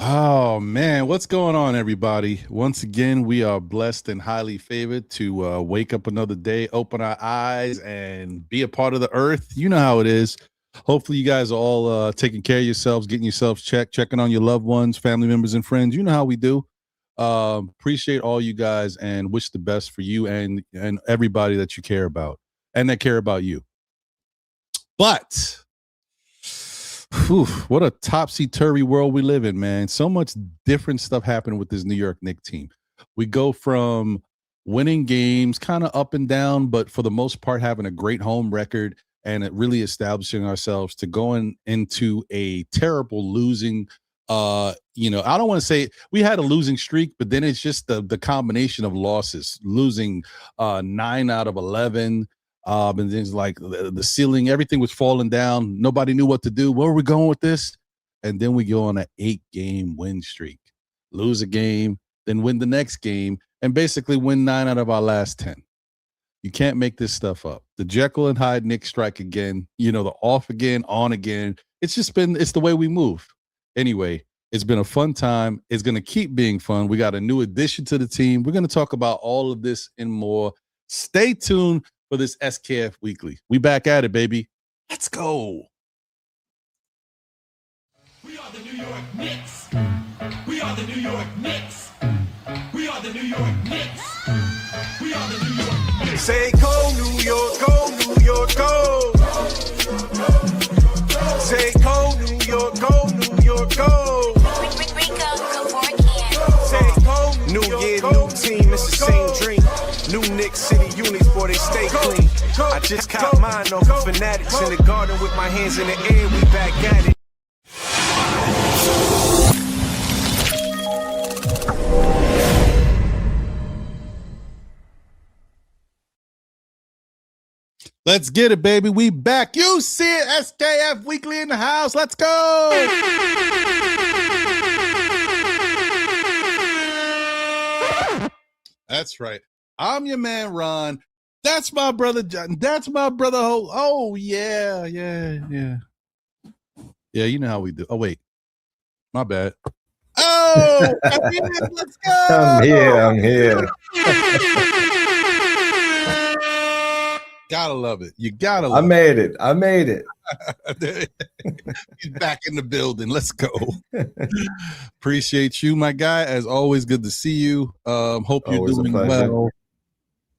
Oh man, what's going on, everybody? Once again, we are blessed and highly favored to wake up another day, open our eyes, and be a part of the earth. You know how it is. Hopefully, you guys are all taking care of yourselves, getting yourselves checked, checking on your loved ones, family members, and friends. You know how we do. Appreciate all you guys and wish the best for you and everybody that you care about and that care about you. But whew, what a topsy-turvy world we live in, man. So much different stuff happening with this New York Knicks team. We go from winning games, kind of up and down, but for the most part, having a great home record and it really establishing ourselves to going into a terrible losing. I don't want to say we had a losing streak, but then it's just the combination of losses, losing 9 out of 11. And then it's like the ceiling, everything was falling down. Nobody knew what to do. Where are we going with this? And then we go on an 8-game win streak, lose a game, then win the next game, and basically win 9 out of our last 10. You can't make this stuff up. The Jekyll and Hyde Knicks strike again, the off again, on again. It's the way we move. Anyway, it's been a fun time. It's going to keep being fun. We got a new addition to the team. We're going to talk about all of this and more. Stay tuned for this SKF Weekly. We back at it, baby. Let's go. We are the New York Knicks. We are the New York Knicks. We are the New York Knicks. We are the New York Knicks. Say go New York, go New York, go. Say go New York, go New York, go. Say go New Year, new team, it's the same dream. New Knicks City unis, boy, they stay clean. I just caught mine off of Fanatics in the garden with my hands in the air, we back at it. Let's get it, baby. We back. You see it, SKF Weekly in the house. Let's go. That's right. I'm your man, Ron. That's my brother, John. That's my brother, Ho. Oh, yeah. Yeah, you know how we do. Oh, wait. My bad. Oh, let's go. I'm here. Gotta love it. You gotta love it. I made it. He's back in the building. Let's go. Appreciate you, my guy. As always, good to see you. Hope you're doing well.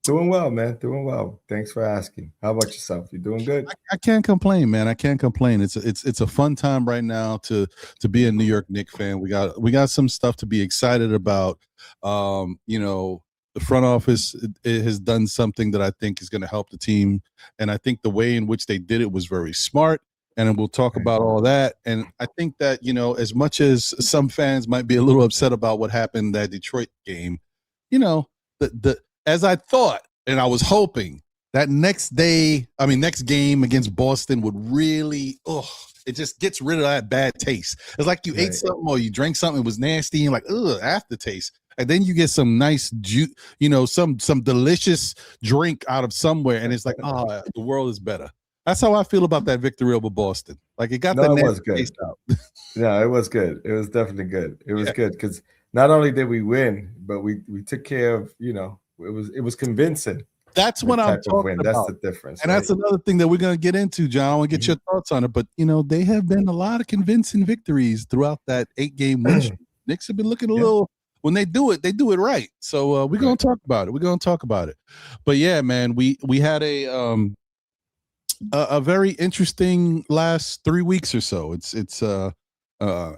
Doing well, man. Doing well. Thanks for asking. How about yourself? You doing good? I can't complain, man. I can't complain. It's a fun time right now to be a New York Knicks fan. We got some stuff to be excited about. The front office has done something that I think is going to help the team. And I think the way in which they did it was very smart. And we'll talk about all that. And I think that, as much as some fans might be a little upset about what happened in that Detroit game, as I thought, and I was hoping that next game against Boston would really, it just gets rid of that bad taste. It's like you ate something or you drank something, it was nasty, and aftertaste. And then you get some nice juice, some delicious drink out of somewhere, and it's like, the world is better. That's how I feel about that victory over Boston. Like it got the nasty taste out. Yeah, it was good. It was definitely good. It was good because not only did we win, but we took care of, it was convincing. That's what I'm talking about. That's the difference. And that's another thing that we're going to get into, John. I want to get your thoughts on it. But, they have been a lot of convincing victories throughout that 8-game win streak. Knicks have been looking a little – when they do it right. So we're going to talk about it. But, yeah, man, we had a very interesting last 3 weeks or so. It's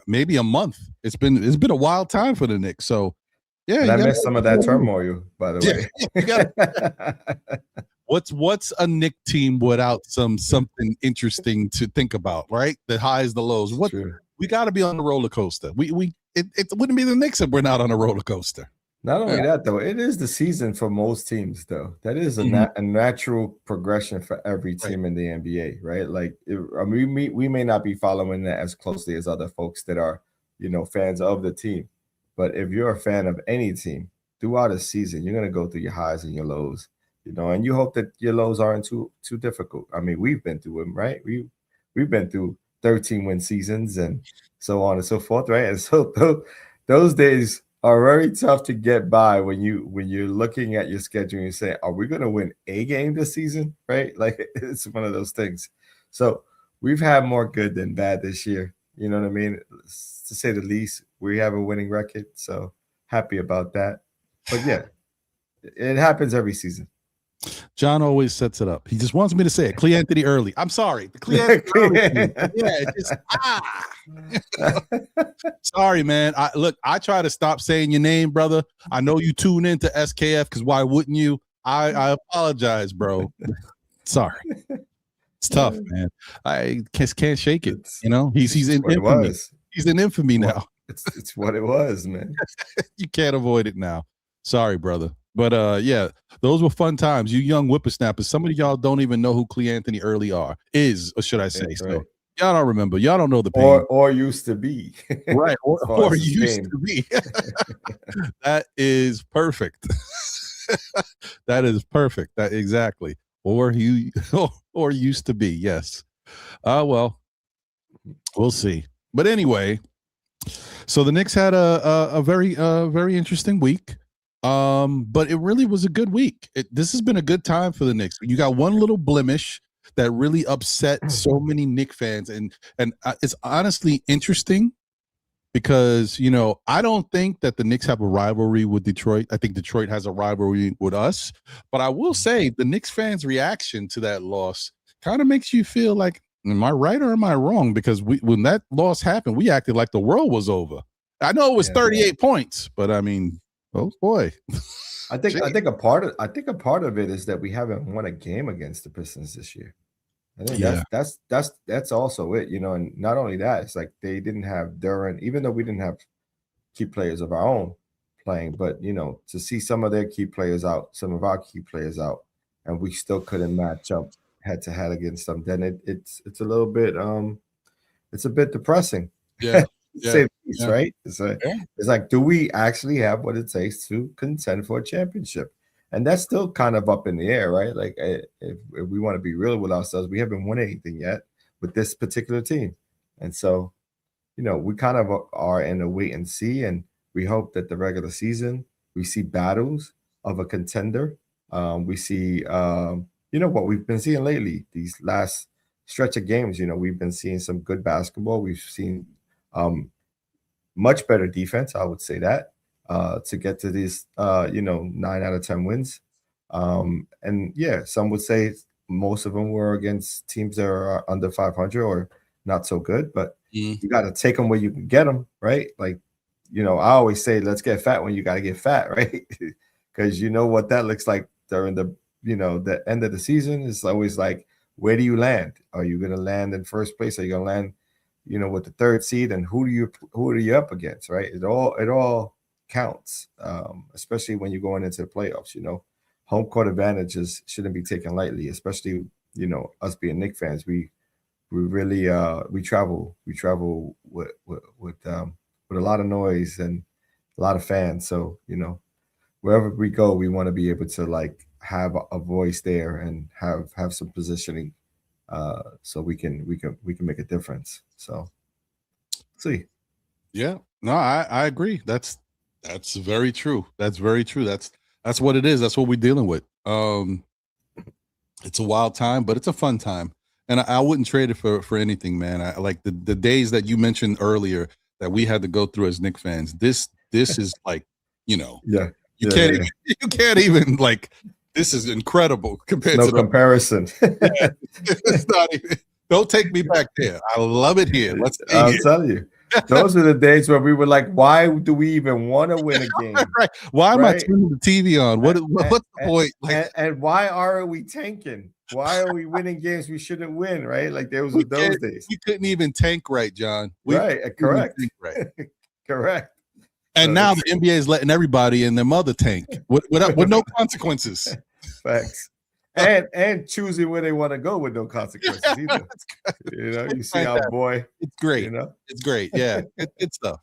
maybe a month. It's been a wild time for the Knicks. So, yeah, and I missed some of that turmoil, by the way. What's a Knick team without something interesting to think about, right? The highs, the lows. We got to be on the roller coaster. It wouldn't be the Knicks if we're not on a roller coaster. Not only that, though, it is the season for most teams, though. That is a natural progression for every team in the NBA, right? Like, we may not be following that as closely as other folks that are, fans of the team. But if you're a fan of any team throughout a season, you're going to go through your highs and your lows, and you hope that your lows aren't too difficult. I mean, we've been through them, right? We've been through 13-win seasons and so on and so forth, right? And so those days are very tough to get by when you're looking at your schedule and you say, are we going to win a game this season, right? Like, it's one of those things. So we've had more good than bad this year. You know what I mean? To say the least, we have a winning record, so happy about that. But yeah, it happens every season. John always sets it up. He just wants me to say it. Clee Anthony early. I'm sorry. The Clee Anthony early. Yeah, sorry, man. I try to stop saying your name, brother. I know you tune into SKF because why wouldn't you? I apologize, bro. Sorry. It's tough, man. I can't shake it. You know, he's in infamy. He's in infamy now. It's what it was, man. You can't avoid it now. Sorry, brother. But yeah, those were fun times. You young whippersnappers. Some of y'all don't even know who Clee Anthony early is, or should I say? So right. Y'all don't remember. Y'all don't know the pain. Or used to be. Right. Or used to be. That is perfect. That is perfect. That exactly. Or used to be. Yes. Well, we'll see. But anyway, so the Knicks had a very interesting week. But it really was a good week. This has been a good time for the Knicks. You got one little blemish that really upset so many Knicks fans, and it's honestly interesting because, you know, I don't think that the Knicks have a rivalry with Detroit. I think Detroit has a rivalry with us, but I will say the Knicks fans' reaction to that loss kind of makes you feel like, am I right or am I wrong? Because when that loss happened, we acted like the world was over. I know it was 38 points, but I mean, oh boy. I think a part of it is that we haven't won a game against the Pistons this year. I think that's also it, you know. And not only that, it's like they didn't have Duran, even though we didn't have key players of our own playing, but you know, to see some of their key players out, some of our key players out, and we still couldn't match up head to head against them, then it's a little bit it's a bit depressing. Yeah. Say the least, right? It's like, do we actually have what it takes to contend for a championship? And that's still kind of up in the air, right? Like, if we want to be real with ourselves, we haven't won anything yet with this particular team. And so, you know, we kind of are in a wait and see, and we hope that the regular season, we see battles of a contender. We see, you know, what we've been seeing lately, these last stretch of games, you know, we've been seeing some good basketball. We've seen much better defense, I would say that, to get to these, you know, 9 out of 10 wins. And yeah, some would say most of them were against teams that are under 500 or not so good, but you got to take them where you can get them, right? Like, you know, I always say, let's get fat when you got to get fat, right? Because you know what that looks like during the, you know, the end of the season. It's always like, where do you land? Are you going to land in first place? Are you going to land, you know, with the third seed, and who are you up against, right? It all counts, especially when you're going into the playoffs. You know, home court advantages shouldn't be taken lightly, especially, you know, us being Knicks fans. We really we travel with a lot of noise and a lot of fans. So, you know, wherever we go, we want to be able to like have a voice there and have some positioning. So we can make a difference. So see. Yeah, no, I agree. That's very true. That's very true. That's what it is. That's what we're dealing with. It's a wild time, but it's a fun time. And I wouldn't trade it for anything, man. I like the days that you mentioned earlier that we had to go through as Knicks fans. This is like, you know, you can't even like, this is incredible compared to comparison. It's not even, don't take me back there. I love it here. I'll tell you. Those are the days where we were like, why do we even want to win a game? Right. Why am I turning the TV on? What's the point? Like, and why are we tanking? Why are we winning games we shouldn't win? Right? Like there was those days. We couldn't even tank right, John. Correct. Correct. And now the NBA is letting everybody and their mother tank with no consequences. Facts. And choosing where they want to go with no consequences either. You know, you see our boy. It's great. You know, it's great. Yeah, it's stuff.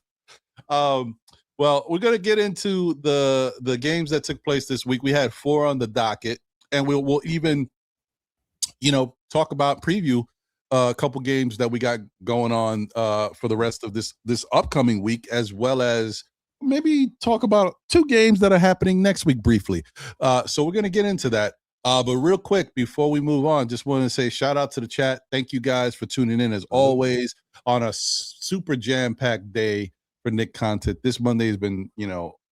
Well, we're gonna get into the games that took place this week. We had 4 on the docket, and we'll even, you know, talk about preview a couple games that we got going on for the rest of this upcoming week, as well as maybe talk about 2 games that are happening next week briefly. So we're going to get into that. But real quick, before we move on, just want to say shout out to the chat. Thank you guys for tuning in as always on a super jam-packed day for Knick content. This Monday has been,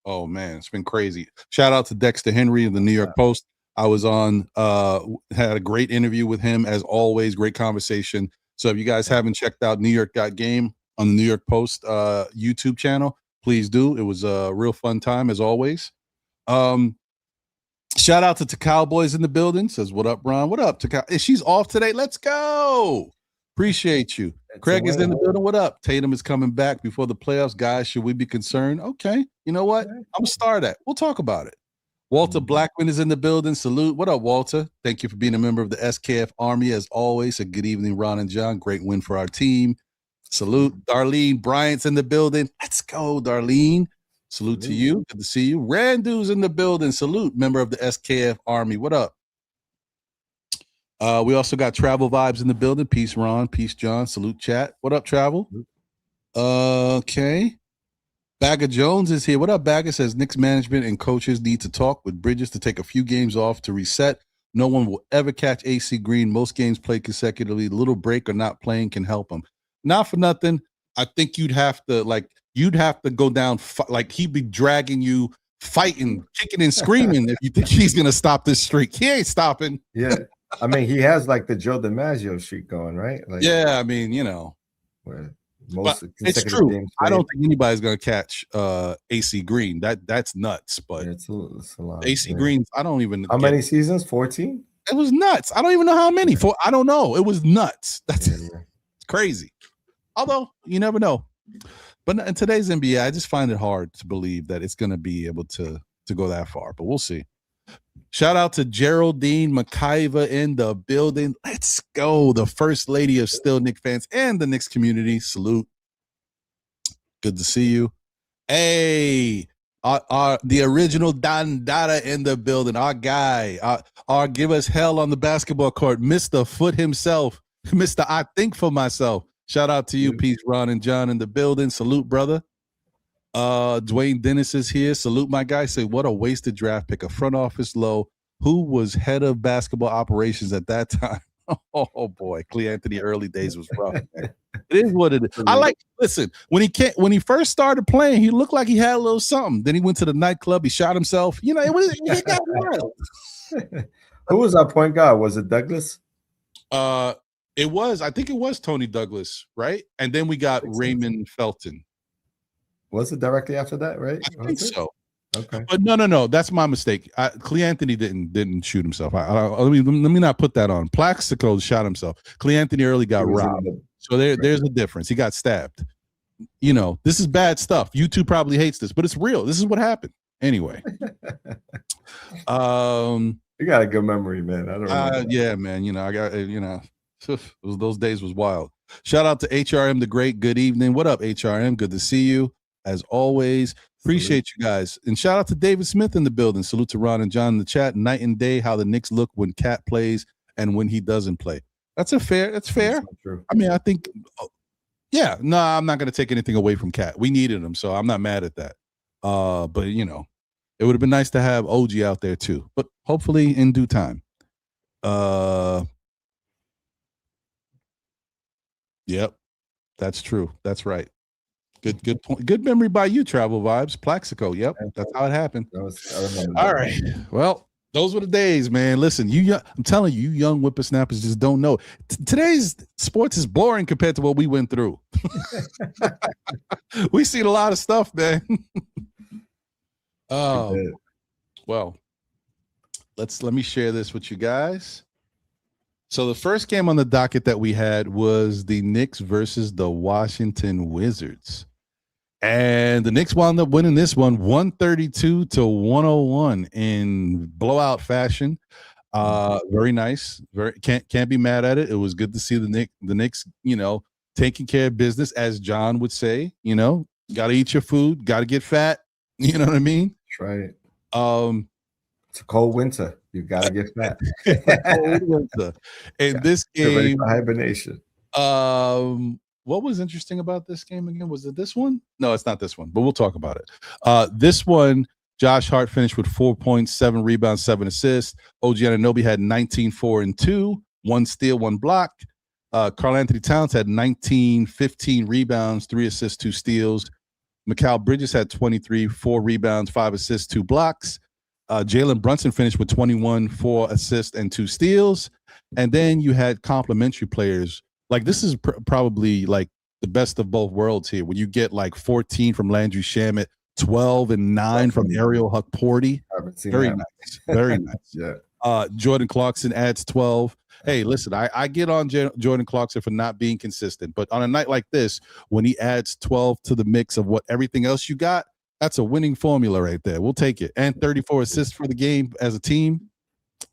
oh man, it's been crazy. Shout out to Dexter Henry of the New York Post. I was on, had a great interview with him as always, great conversation. So if you guys haven't checked out New York Got Game on the New York Post YouTube channel, please do. It was a real fun time as always. Shout out to Cowboys in the building. Says, what up, Ron? What up, Takal? She's off today. Let's go. Appreciate you. Craig is in the building. What up? Tatum is coming back before the playoffs. Guys, should we be concerned? Okay. You know what? I'm going to start that. We'll talk about it. Walter Blackman is in the building. Salute. What up, Walter? Thank you for being a member of the SKF Army as always. A good evening, Ron and John. Great win for our team. Salute. Darlene Bryant's in the building. Let's go, Darlene. Salute to you. Good to see you. Randu's in the building. Salute. Member of the SKF Army. What up? We also got Travel Vibes in the building. Peace, Ron. Peace, John. Salute, chat. What up, Travel? Okay. Bagger Jones is here. What up, Bagger? Says Knicks management and coaches need to talk with Bridges to take a few games off to reset. No one will ever catch AC Green. Most games played consecutively. Little break or not playing can help him. Not for nothing. I think you'd have to go down like he'd be dragging you, fighting, kicking and screaming if you think he's gonna stop this streak. He ain't stopping. Yeah, I mean he has like the Joe DiMaggio streak going, right? Like, yeah, I mean most it's true. I don't think anybody's gonna catch AC Green. That's nuts. But yeah, it's a lot. AC Green's. I don't even. How many seasons? 14. It was nuts. I don't even know how many. I don't know. It was nuts. That's it's crazy. Although you never know. But in today's NBA, I just find it hard to believe that it's going to be able to go that far. But we'll see. Shout out to Geraldine McIver in the building. Let's go. The first lady of Still Knick fans and the Knicks community. Salute. Good to see you. Hey, the original Don Dada in the building. Our guy. Our give us hell on the basketball court. Mr. Foot himself. Mr. I think for myself. Shout out to you, Peace, Ron and John in the building. Salute, brother. Dwayne Dennis is here. Salute, my guy. Say, what a wasted draft pick. A front office low. Who was head of basketball operations at that time? Oh boy, Clee Anthony early days was rough. It is what it is. Listen, when he first started playing, he looked like he had a little something. Then he went to the nightclub, he shot himself. It got wild. Who was our point guard? Was it Douglas? I think it was Tony Douglas, right? And then we got Raymond Felton. Was it directly after that, right? I think so. Okay. But no, that's my mistake. Clee Anthony didn't shoot himself. Let me not put that on. Plaxico shot himself. Clee Anthony early got robbed. So there's a difference. He got stabbed. This is bad stuff. YouTube probably hates this, but it's real. This is what happened. Anyway. You got a good memory, man. I don't know. Yeah, man. I got those days was wild. Shout out to HRM the Great. Good evening. What up, HRM? Good to see you as always. Appreciate you guys. And shout out to David Smith in the building. Salute to Ron and John in the chat. Night and day how the Knicks look when Cat plays and when he doesn't play. That's fair. I mean, I think I'm not gonna take anything away from Cat. We needed him, so I'm not mad at that. But it would have been nice to have OG out there too. But hopefully in due time. Yep, that's true. That's right. Good point. Good memory by you, Travel Vibes. Plaxico. Yep, that's how it happened. All right. Well, those were the days, man. Listen, I'm telling you, you young whippersnappers just don't know. Today's sports is boring compared to what we went through. We seen a lot of stuff, man. Well, let me share this with you guys. So the first game on the docket that we had was the Knicks versus the Washington Wizards. And the Knicks wound up winning this one 132-101 in blowout fashion. Very nice. Can't be mad at it. It was good to see the Knicks, taking care of business, as John would say. Got to eat your food, got to get fat. You know what I mean? That's right. It's a cold winter. You got to get fat. In this game, hibernation. What was interesting about this game again? Was it this one? No, it's not this one, but we'll talk about it. This one, Josh Hart finished with 4 points, 7 rebounds, 7 assists. OG Anunoby had 19, 4, and 2, 1 steal, 1 block. Karl Anthony Towns had 19, 15 rebounds, 3 assists, 2 steals. Mikal Bridges had 23, 4 rebounds, 5 assists, 2 blocks. Jalen Brunson finished with 21, 4 assists, and 2 steals. And then you had complimentary players. Like, this is probably like the best of both worlds here, when you get like 14 from Landry Shamet, 12 and 9 from Ariel Hukporty. Very nice. Very nice. Yeah. Jordan Clarkson adds 12. Hey, listen, I get on Jordan Clarkson for not being consistent, but on a night like this, when he adds 12 to the mix of what everything else you got, that's a winning formula right there. We'll take it. And 34 assists for the game as a team.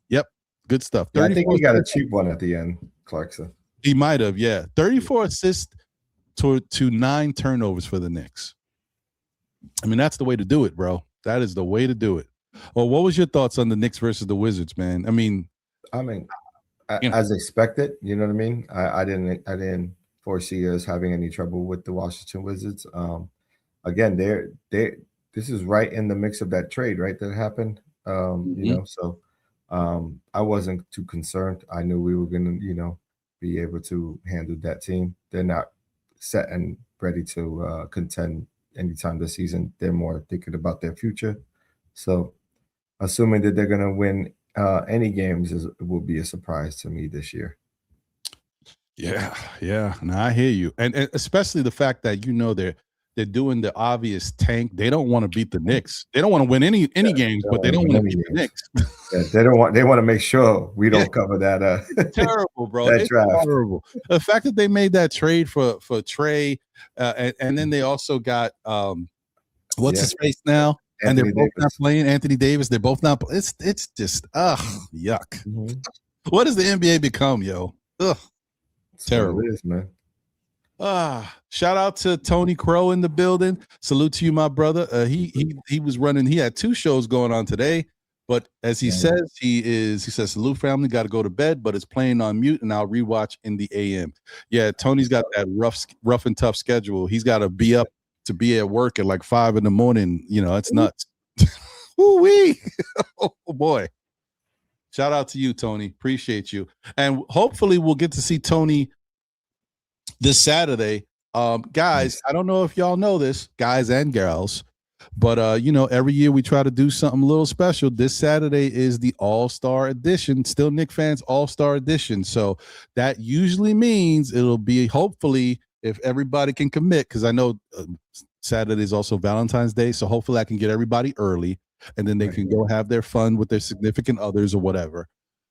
Yep. Good stuff. Yeah, I think he got a cheap one at the end, Clarkson. He might have, yeah. 34 assists to 9 turnovers for the Knicks. I mean, that's the way to do it, bro. That is the way to do it. Well, what was your thoughts on the Knicks versus the Wizards, man? I mean, as expected, you know what I mean? I didn't foresee us having any trouble with the Washington Wizards. Again, this is right in the mix of that trade, right? That happened. You know, so I wasn't too concerned. I knew we were gonna, be able to handle that team. They're not set and ready to contend anytime this season. They're more thinking about their future. So assuming that they're gonna win any games will be a surprise to me this year. Yeah. No, I hear you, and especially the fact that they're doing the obvious tank. They don't want to beat the Knicks. They don't want to win any games, but they don't want to beat the Knicks. Yeah, they want to make sure we don't cover that. It's terrible, bro. That it's draft. terrible. The fact that they made that trade for Trey, and then they also got what's his face now, and they're both not playing. Anthony Davis. They're both not. It's just yuck. Mm-hmm. What does the NBA become, yo? Ugh, terrible. It is, man. Shout out to Tony Crow in the building. Salute to you, my brother. He was running. He had 2 shows going on today, but as he says, he says, salute family, got to go to bed, but it's playing on mute, and I'll rewatch in the AM. Yeah, Tony's got that rough and tough schedule. He's got to be up to be at work at like 5 a.m. It's nuts. Woo-wee. Oh boy. Shout out to you, Tony. Appreciate you. And hopefully we'll get to see Tony this Saturday. Guys, I don't know if y'all know this, guys and girls, but every year we try to do something a little special. This Saturday is the All-Star Edition, Still Knick Fans All-Star Edition. So that usually means it'll be, hopefully, if everybody can commit, because I know Saturday is also Valentine's Day, so hopefully I can get everybody early, and then they can go have their fun with their significant others or whatever.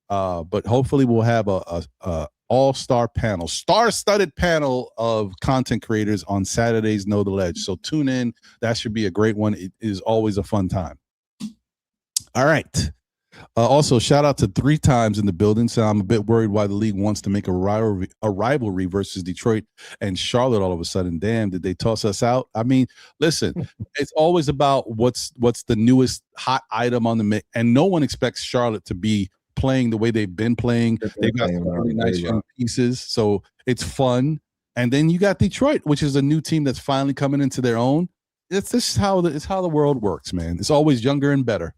But hopefully we'll have a all-star panel, star-studded panel of content creators on Saturday's Know the Ledge. So tune in. That should be a great one. It is always a fun time. All right. Also, shout out to 3 times in the building. So I'm a bit worried why the league wants to make a rivalry versus Detroit and Charlotte all of a sudden. Damn, did they toss us out? I mean, listen, it's always about what's the newest hot item on the mix, and no one expects Charlotte to be playing the way they've been playing. They've got some really nice young pieces, so it's fun. And then you got Detroit, which is a new team that's finally coming into their own. It's just how the world works, man. It's always younger and better.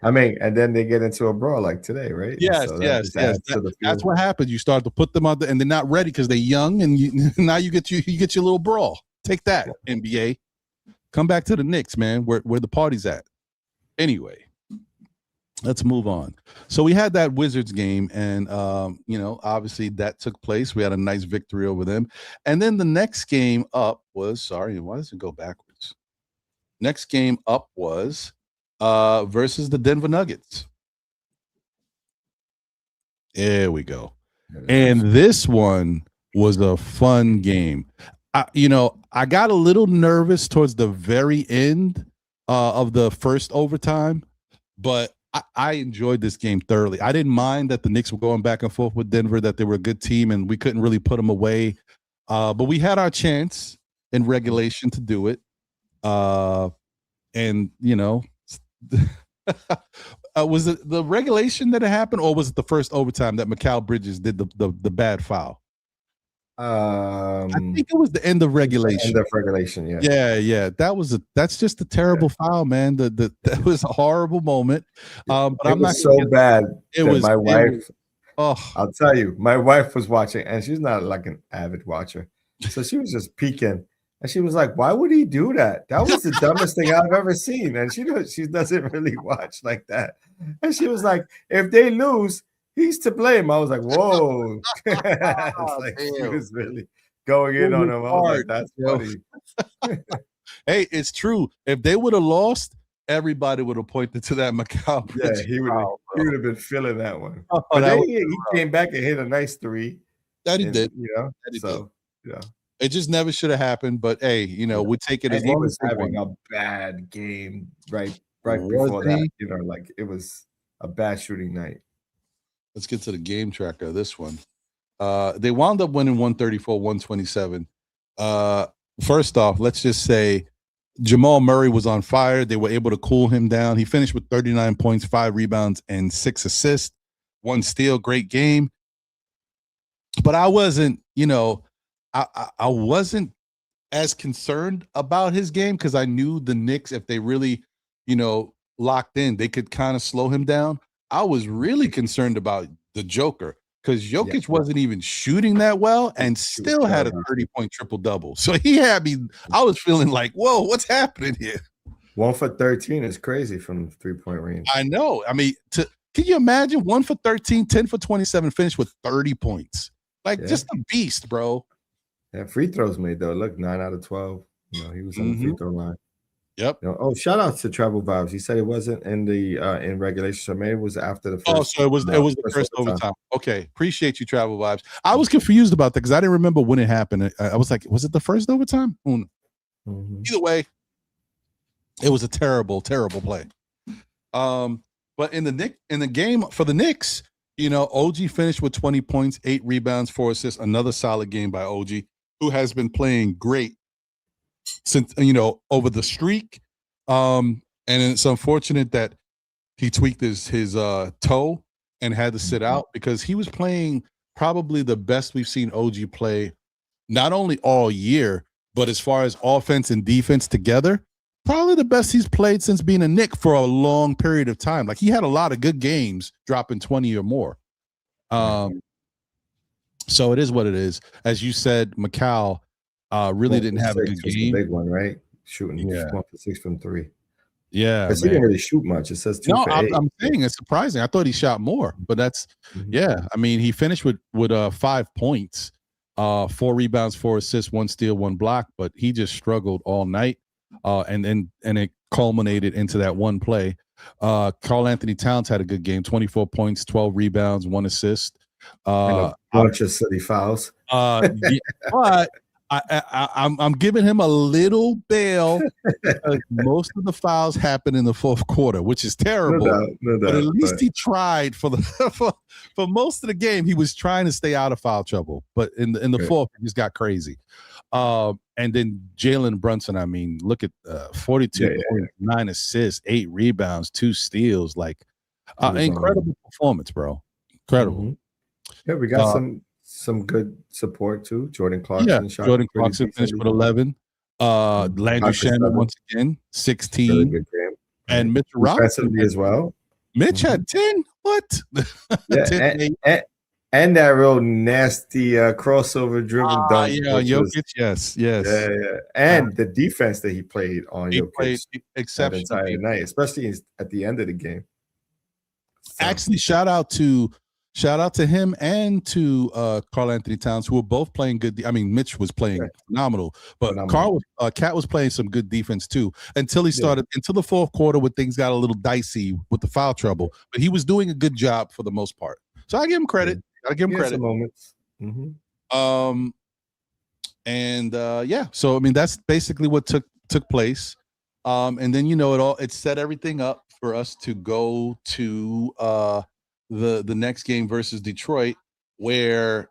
I mean, and then they get into a brawl like today, right? Yes, so yes. That's what happens. You start to put them out there, and they're not ready because they're young, and now you get your little brawl. Take that, NBA. Come back to the Knicks, man, where the party's at. Anyway, let's move on. So we had that Wizards game, and obviously that took place. We had a nice victory over them, and then the next game up was why does it go backwards? Next game up was versus the Denver Nuggets. There we go. And this one was a fun game. I got a little nervous towards the very end of the first overtime, but I enjoyed this game thoroughly. I didn't mind that the Knicks were going back and forth with Denver, that they were a good team, and we couldn't really put them away. But we had our chance in regulation to do it. Was it the regulation that it happened, or was it the first overtime that Mikal Bridges did the bad foul? I think it was the end of regulation. End of regulation, yeah. Yeah. That's just a terrible foul, man. That was a horrible moment. But I'm not so bad. It was my wife. Oh, I'll tell you, my wife was watching, and she's not like an avid watcher, so she was just peeking, and she was like, "Why would he do that? That was the dumbest thing I've ever seen." And she doesn't really watch like that, and she was like, "If they lose, he's to blame." I was like, "Whoa!" It's like she was really going in on him. I was like, "That's funny." Hey, it's true. If they would have lost, everybody would have pointed to that Mikal Bridges. Yeah, he would have been feeling that one. Oh, but then he came back and hit a nice three. That he did. You know, that he so did. yeah. It just never should have happened. But hey, we take it as he long was as having a bad game right before that. Like it was a bad shooting night. Let's get to the game tracker of this one. They wound up winning 134-127. First off, let's just say Jamal Murray was on fire. They were able to cool him down. He finished with 39 points, 5 rebounds, and 6 assists, 1 steal. Great game. But I wasn't, I wasn't as concerned about his game because I knew the Knicks, if they really, locked in, they could kind of slow him down. I was really concerned about the Joker because Jokic wasn't even shooting that well and still had a 30-point triple-double. So he had me, I was feeling like, whoa, what's happening here? 1 for 13 is crazy from 3-point range. I know. I mean, can you imagine 1 for 13, 10 for 27, finished with 30 points? Like just a beast, bro. Yeah, free throws made though. Look, 9 out of 12. He was on the free throw line. Yep. Shout out to Travel Vibes. He said it wasn't in the in regulation, so maybe it was after the first. Oh, so it was the first overtime. Okay, appreciate you, Travel Vibes. I was confused about that because I didn't remember when it happened. I was like, was it the first overtime? Either way, it was a terrible, terrible play. But in the game for the Knicks, OG finished with 20 points, 8 rebounds, 4 assists. Another solid game by OG, who has been playing great since over the streak. And it's unfortunate that he tweaked his toe and had to sit out because he was playing probably the best we've seen OG play, not only all year, but as far as offense and defense together, probably the best he's played since being a Knick for a long period of time. Like he had a lot of good games, dropping 20 or more. So it is what it is. As you said, Mikal really didn't have a good game. Big one, right? Shooting 1 for 6 from 3. Yeah, because he didn't really shoot much. It says 2 for 8. I'm saying it's surprising. I thought he shot more, but that's I mean, he finished with 5 points, 4 rebounds, 4 assists, 1 steal, 1 block, but he just struggled all night. And it culminated into that one play. Karl Anthony Towns had a good game, 24 points, 12 rebounds, 1 assist. And a bunch of silly fouls. But I'm giving him a little bail because most of the fouls happen in the fourth quarter, which is terrible. No doubt, but at least he tried for most of the game. He was trying to stay out of foul trouble, but in the fourth, it just got crazy. And then Jalen Brunson, I mean, look at 42 points, 9 assists, 8 rebounds, 2 steals. Like incredible performance, bro. Incredible. Yeah, we got some good support too. Jordan Clarkson. Jordan Clarkson finished with 11. Landry Shamet once again, 16. Really good game. And Mitch Robinson as well. Mitch had 10. What? Yeah, 10, and that real nasty crossover dribble dunk. Yeah, Jokic. Yes. Yeah. And the defense that he played on Jokic played exceptional that entire night, especially at the end of the game. So. Actually, shout out to him and to Karl Anthony Towns, who were both playing good. I mean, Mitch was playing phenomenal, but Cat was playing some good defense too until he started until the fourth quarter when things got a little dicey with the foul trouble. But he was doing a good job for the most part. So I give him credit. I give him credit. Some moments. So I mean that's basically what took place. And then it set everything up for us to go to the next game versus Detroit, where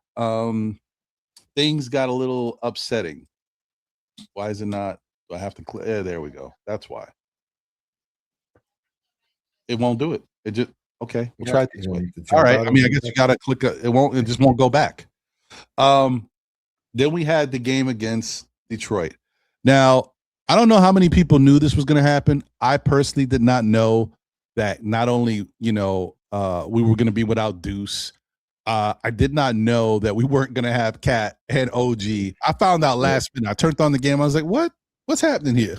things got a little upsetting. Why is it not? Do I have to clear? There we go. That's why. It won't do it. It just okay. We'll Yeah, try it you this know, way. you have to All jump right. out I of mean, I it. guess you gotta click. It won't. It just won't go back. Then we had the game against Detroit. Now, I don't know how many people knew this was going to happen. I personally did not know that not only, we were going to be without Deuce. I did not know that we weren't going to have Cat and OG. I found out last minute. I turned on the game. I was like, what? What's happening here?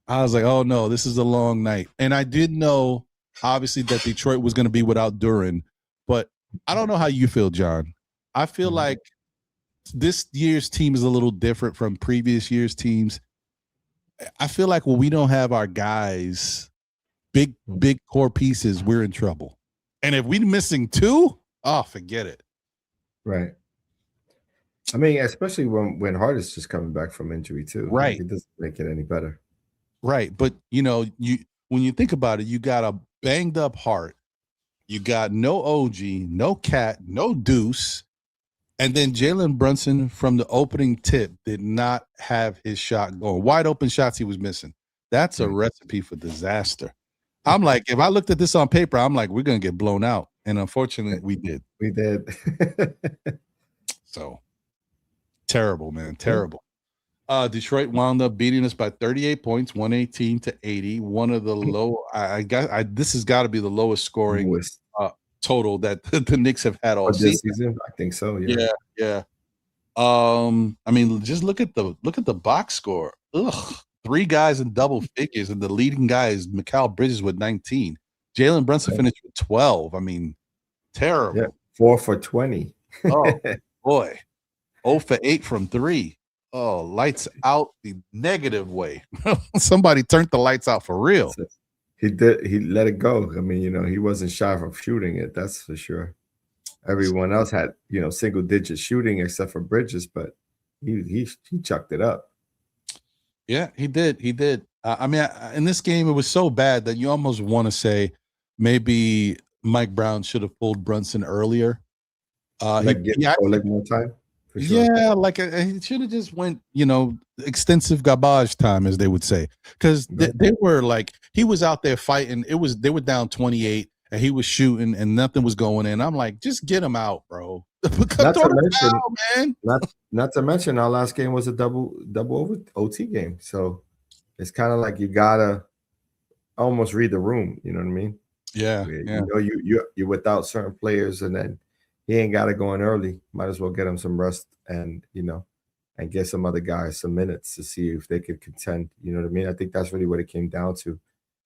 I was like, oh no, this is a long night. And I did know, obviously, that Detroit was going to be without Duran. But I don't know how you feel, John. I feel like this year's team is a little different from previous year's teams. I feel like when we don't have our guys, big core pieces, we're in trouble. And if we're missing two, forget it. Right. I mean, especially when Hart is just coming back from injury too. Right. It doesn't make it any better. Right. But when you think about it, you got a banged up Hart, you got no OG, no Cat, no Deuce. And then Jalen Brunson from the opening tip did not have his shot going. Wide open shots he was missing. That's a recipe for disaster. I'm like, if I looked at this on paper, I'm like, we're going to get blown out. And unfortunately, we did. We did. So, terrible, man. Terrible. Detroit wound up beating us by 38 points, 118-80. One of the low, this has got to be the lowest scoring total that the Knicks have had all season. I think so. Yeah. I mean, just look at the box score. Ugh, 3 guys in double figures, and the leading guy is Mikal Bridges with 19. Jalen Brunson finished with 12. I mean, terrible. Yeah, 4 for 20. Oh boy, 0 for 8 from 3. Oh, lights out the negative way. Somebody turned the lights out for real. He did. He let it go. I mean, he wasn't shy from shooting it. That's for sure. Everyone else had, single digit shooting except for Bridges, but he chucked it up. Yeah, he did. He did. I mean, in this game, it was so bad that you almost want to say maybe Mike Brown should have pulled Brunson earlier. Like more time. For sure. Yeah, like he should have just went, extensive garbage time, as they would say, because they were like, he was out there fighting. They were down 28, and he was shooting, and nothing was going in. I'm like, just get him out, bro. Not to mention, our last game was a double over OT game, so it's kind of like you gotta almost read the room. You know what I mean? Yeah. You're without certain players, and then he ain't got to go in early. Might as well get him some rest and and get some other guys some minutes to see if they could contend. You know what I mean? I think that's really what it came down to.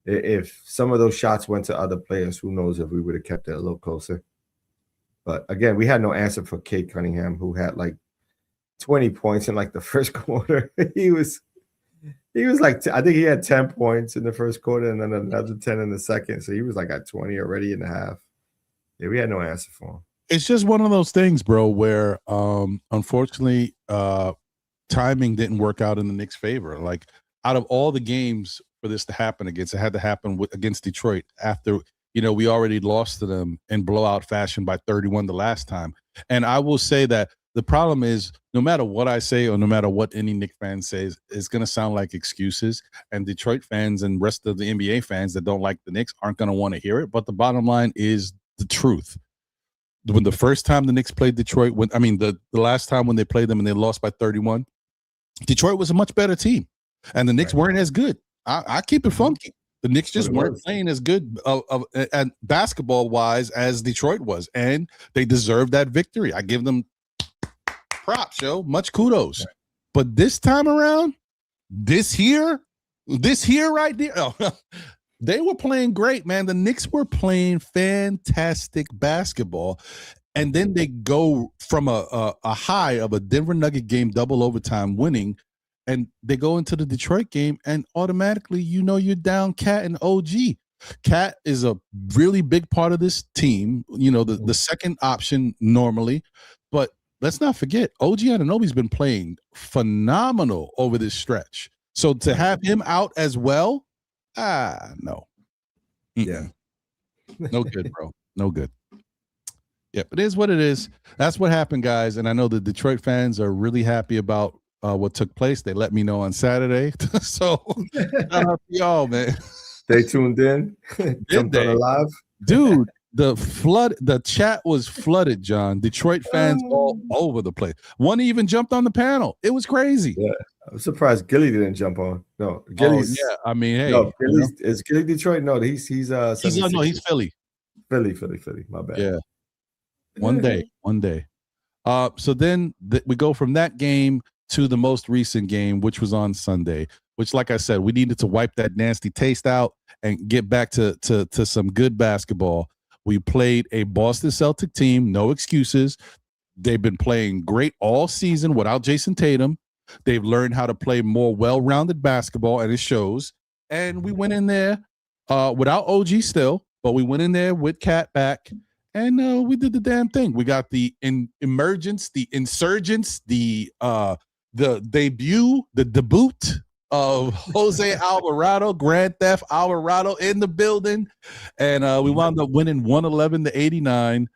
If some of those shots went to other players, who knows if we would have kept it a little closer. But again, we had no answer for Cade Cunningham, who had like 20 points in like the first quarter. He was like, I think he had 10 points in the first quarter and then another 10 in the second. So he was like at 20 already in the half. Yeah, we had no answer for him. It's just one of those things, bro, where unfortunately timing didn't work out in the Knicks' favor. Like, out of all the games for this to happen against, it had to happen against Detroit after, we already lost to them in blowout fashion by 31 the last time. And I will say that the problem is, no matter what I say or no matter what any Knicks fan says, it's going to sound like excuses. And Detroit fans and rest of the NBA fans that don't like the Knicks aren't going to want to hear it. But the bottom line is the truth. When the first time the Knicks played Detroit, the last time when they played them and they lost by 31, Detroit was a much better team, and the Knicks weren't as good. I keep it funky. The Knicks just weren't playing as good at basketball wise as Detroit was, and they deserved that victory. I give them props, yo. Much kudos. Right. But this time around, this here right there. They were playing great, man. The Knicks were playing fantastic basketball. And then they go from a high of a Denver Nugget game, double overtime winning, and they go into the Detroit game, and automatically, you're down Cat and OG. Cat is a really big part of this team, the second option normally. But let's not forget, OG Anunoby's been playing phenomenal over this stretch. So to have him out as well, no. Yeah. No good, bro. No good. Yeah, it is what it is. That's what happened, guys. And I know the Detroit fans are really happy about what took place. They let me know on Saturday. So shout out to y'all, man. They tuned in, jumped on they? the live. Dude, the chat was flooded, John. Detroit fans all over the place. One even jumped on the panel. It was crazy. Yeah, I'm surprised Gilly didn't jump on. No, Oh Gilly's yeah, I mean, hey, no, Gilly's is Gilly Detroit? No, he's he's 76ers. Philly. Philly. My bad. Yeah, one day. So then we go from that game to the most recent game, which was on Sunday. Which, like I said, we needed to wipe that nasty taste out and get back to some good basketball. We played a Boston Celtic team, no excuses. They've been playing great all season without Jason Tatum. They've learned how to play more well-rounded basketball, and it shows. And we went in there without OG still, but we went in there with Cat back, and we did the damn thing. We got the emergence, the insurgence, the debut of Jose Alvarado, Grand Theft Alvarado in the building, and we wound up winning 111-89.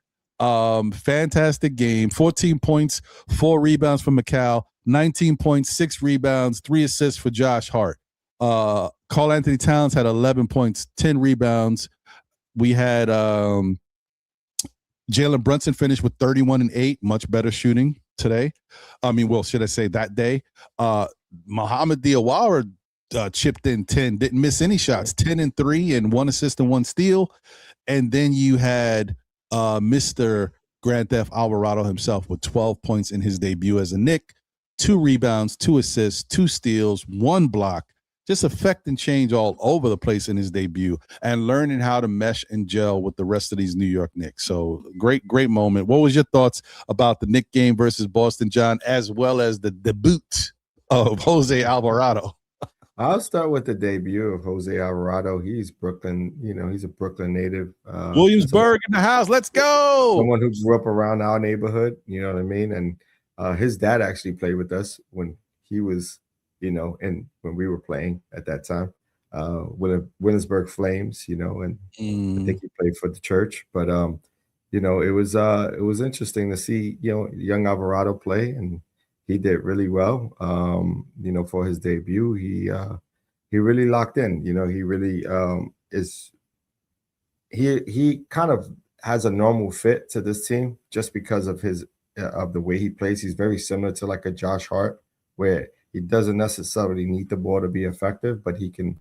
Fantastic game. 14 points, 4 rebounds for Macau, 19 points, 6 rebounds, 3 assists for Josh Hart. Karl Anthony Towns had 11 points, 10 rebounds. We had Jalen Brunson finished with 31 and 8, much better shooting today. Should I say that day? Mohamed Diawara chipped in 10, didn't miss any shots, 10 and 3 and 1 assist and 1 steal. And then you had Mr. Grand Theft Alvarado himself with 12 points in his debut as a Knick, 2 rebounds, 2 assists, 2 steals, 1 block, just affect and change all over the place in his debut and learning how to mesh and gel with the rest of these New York Knicks. So great moment. What was your thoughts about the Knick game versus Boston, John, as well as the debut of Jose Alvarado? I'll start with the debut of Jose Alvarado. He's Brooklyn, he's a Brooklyn native. Williamsburg in the house. Let's go. Someone who grew up around our neighborhood, you know what I mean? And his dad actually played with us when he was, and when we were playing at that time, with the Williamsburg Flames, and I think he played for the church. But it was interesting to see, young Alvarado play, and he did really well. For his debut, he really locked in. He really he kind of has a normal fit to this team just because of of the way he plays. He's very similar to like a Josh Hart, where he doesn't necessarily need the ball to be effective, but he can,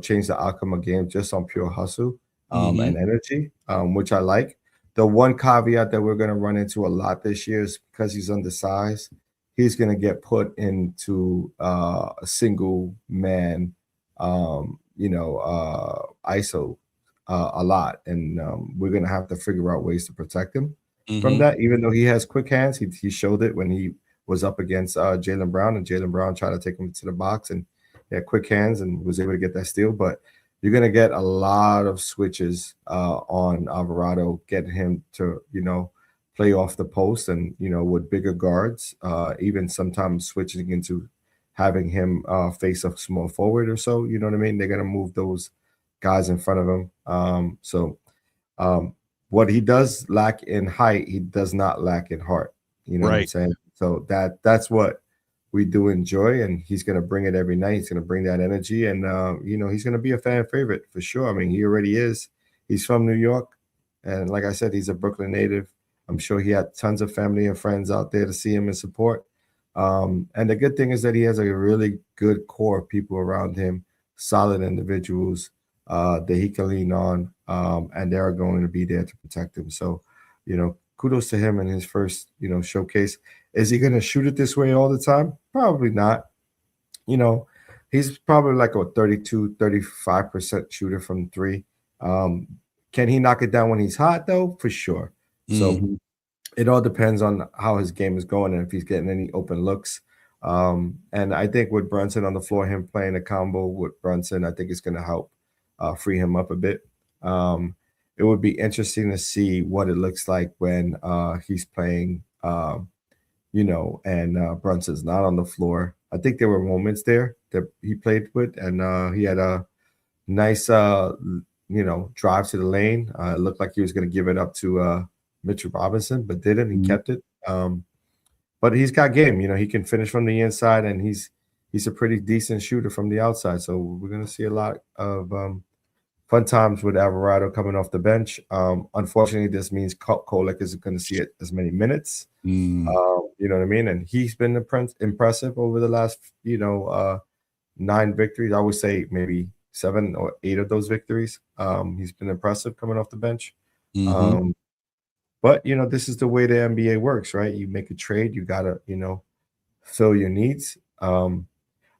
change the outcome of games just on pure hustle and energy, which I like. The one caveat that we're going to run into a lot this year is because he's undersized, he's going to get put into a single man, ISO a lot. And we're going to have to figure out ways to protect him from that, even though he has quick hands. He showed it when he was up against Jaylen Brown, and Jaylen Brown tried to take him to the box, and he had quick hands and was able to get that steal. But you're going to get a lot of switches on Alvarado, get him to, play off the post and, with bigger guards, even sometimes switching into having him face a small forward or so, you know what I mean? They're going to move those guys in front of him. What he does lack in height, he does not lack in heart. You know what I'm saying? So that's what we do enjoy, and he's going to bring it every night. He's going to bring that energy, and he's going to be a fan favorite for sure. I mean, he already is. He's from New York, and like I said, he's a Brooklyn native. I'm sure he had tons of family and friends out there to see him and support. And the good thing is that he has a really good core of people around him, solid individuals that he can lean on, and they're going to be there to protect him. So, kudos to him in his first, showcase. Is he going to shoot it this way all the time? Probably not. He's probably like a 35% shooter from 3. Can he knock it down when he's hot, though? For sure. So it all depends on how his game is going and if he's getting any open looks. And I think with Brunson on the floor, him playing a combo with Brunson, I think it's going to help free him up a bit. It would be interesting to see what it looks like when he's playing, and Brunson's not on the floor. I think there were moments there that he played with, and he had a nice, drive to the lane. It looked like he was going to give it up to Mitchell Robinson, but didn't. He kept it. But he's got game. He can finish from the inside, and he's a pretty decent shooter from the outside. So we're going to see a lot of fun times with Alvarado coming off the bench. Unfortunately, this means Kolek isn't going to see it as many minutes. You know what I mean? And he's been impressive over the last, 9 victories. I would say maybe 7 or 8 of those victories. He's been impressive coming off the bench. But, this is the way the NBA works, right? You make a trade, you got to, fill your needs.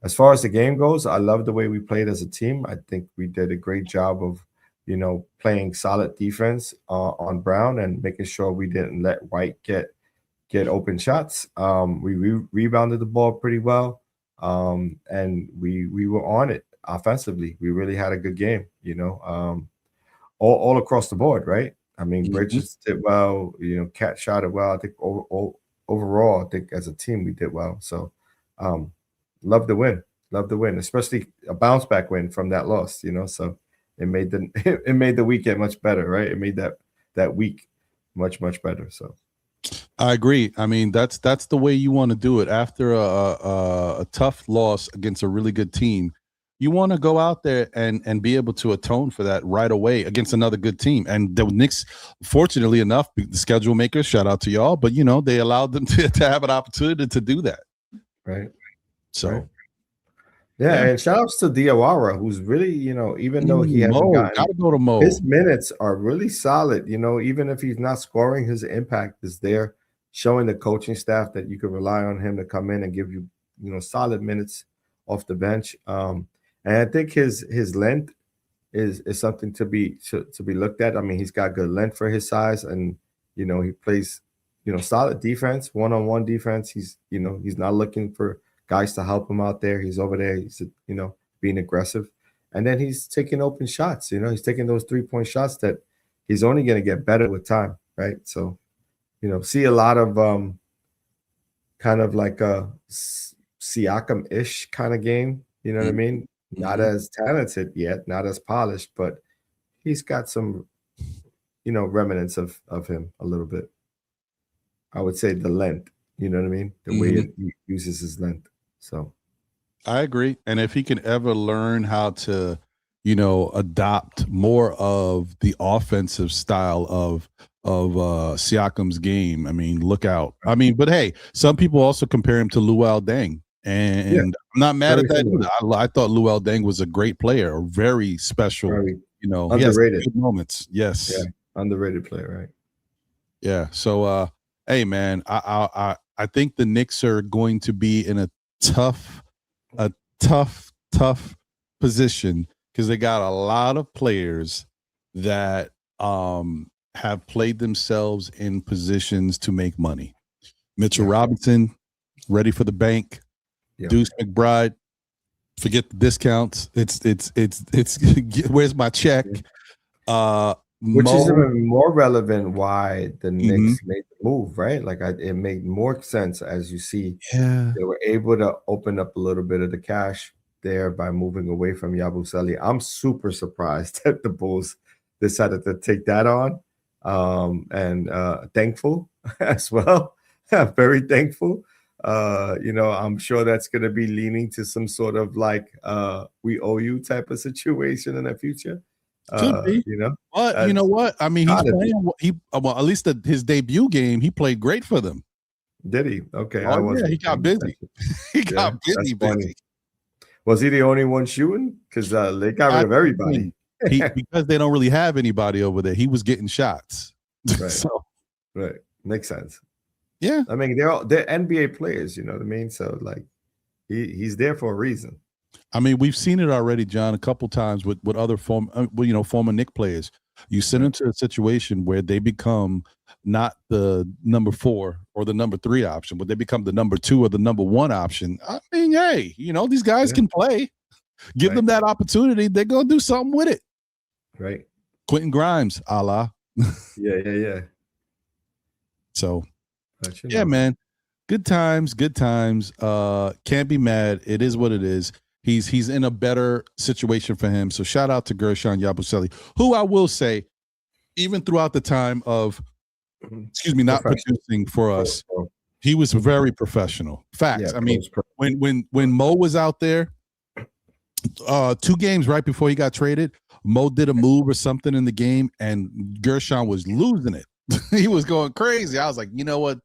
As far as the game goes, I love the way we played as a team. I think we did a great job of, playing solid defense on Brown and making sure we didn't let White get open shots. We rebounded the ball pretty well, and we were on it offensively. We really had a good game, all across the board, right? I mean, Bridges did well. Cat shot it well. I think overall, I think as a team we did well. So, love the win, especially a bounce back win from that loss. So it made the weekend much better, right? It made that week much better. So. I agree. I mean, that's the way you want to do it after a tough loss against a really good team. You want to go out there and be able to atone for that right away against another good team. And the Knicks, fortunately enough, the schedule makers, shout out to y'all, but they allowed them to have an opportunity to do that. Right. So. Right. Yeah, and shout outs to Diawara, who's really, even though he hasn't gotten go to Mo. His minutes are really solid. Even if he's not scoring, his impact is there, showing the coaching staff that you can rely on him to come in and give you, solid minutes off the bench. And I think his length is something to be looked at. I mean, he's got good length for his size, and he plays, solid defense, one-on-one defense. He's not looking for guys to help him out there. He's over there. He's being aggressive, and then he's taking open shots. He's taking those 3-point shots that he's only going to get better with time, right? So, see a lot of kind of like a Siakam-ish kind of game. You know what I mean? Not as talented yet, not as polished, but he's got some, remnants of him a little bit. I would say the length, you know what I mean? The way he uses his length. So I agree. And if he can ever learn how to, adopt more of the offensive style of Siakam's game, I mean, look out. I mean, but hey, some people also compare him to Luol Deng. And I'm not mad at that either. I thought Luol Deng was a great player, a very special, underrated. he has good moments. Yes. Yeah, underrated player, right? Yeah. So hey man, I think the Knicks are going to be in a tough position because they got a lot of players that have played themselves in positions to make money. Mitchell Robinson, ready for the bank. Deuce McBride, forget the discounts. It's where's my check? Which is even more relevant why the Knicks made the move, right? Like it made more sense as you see. Yeah, they were able to open up a little bit of the cash there by moving away from Yabusele. I'm super surprised that the Bulls decided to take that on, and thankful as well. Very thankful. I'm sure that's going to be leaning to some sort of like we owe you type of situation in the future. Could be. But you know what? I mean, he's playing. At least his debut game, he played great for them. Did he? Okay. He got busy. He got busy. Was he the only one shooting? Because they got rid of everybody. Because they don't really have anybody over there. He was getting shots. Right. Right. Makes sense. Yeah. I mean, they're NBA players, you know what I mean? So like he's there for a reason. I mean, we've seen it already, John, a couple times with other former Knick players. You send them to a situation where they become not the number 4 or the number 3 option, but they become the number 2 or the number 1 option. I mean, hey, these guys can play. Give them that opportunity. They're going to do something with it. Right. Quentin Grimes, a la. Yeah. So, yeah, man. Good times. Can't be mad. It is what it is. He's in a better situation for him. So shout out to Gershon Yabusele, who I will say, even throughout the time of, not producing for us, he was very professional. Facts. Yeah, I mean, when Mo was out there, 2 games right before he got traded, Mo did a move or something in the game, and Gershon was losing it. He was going crazy. I was like, you know what?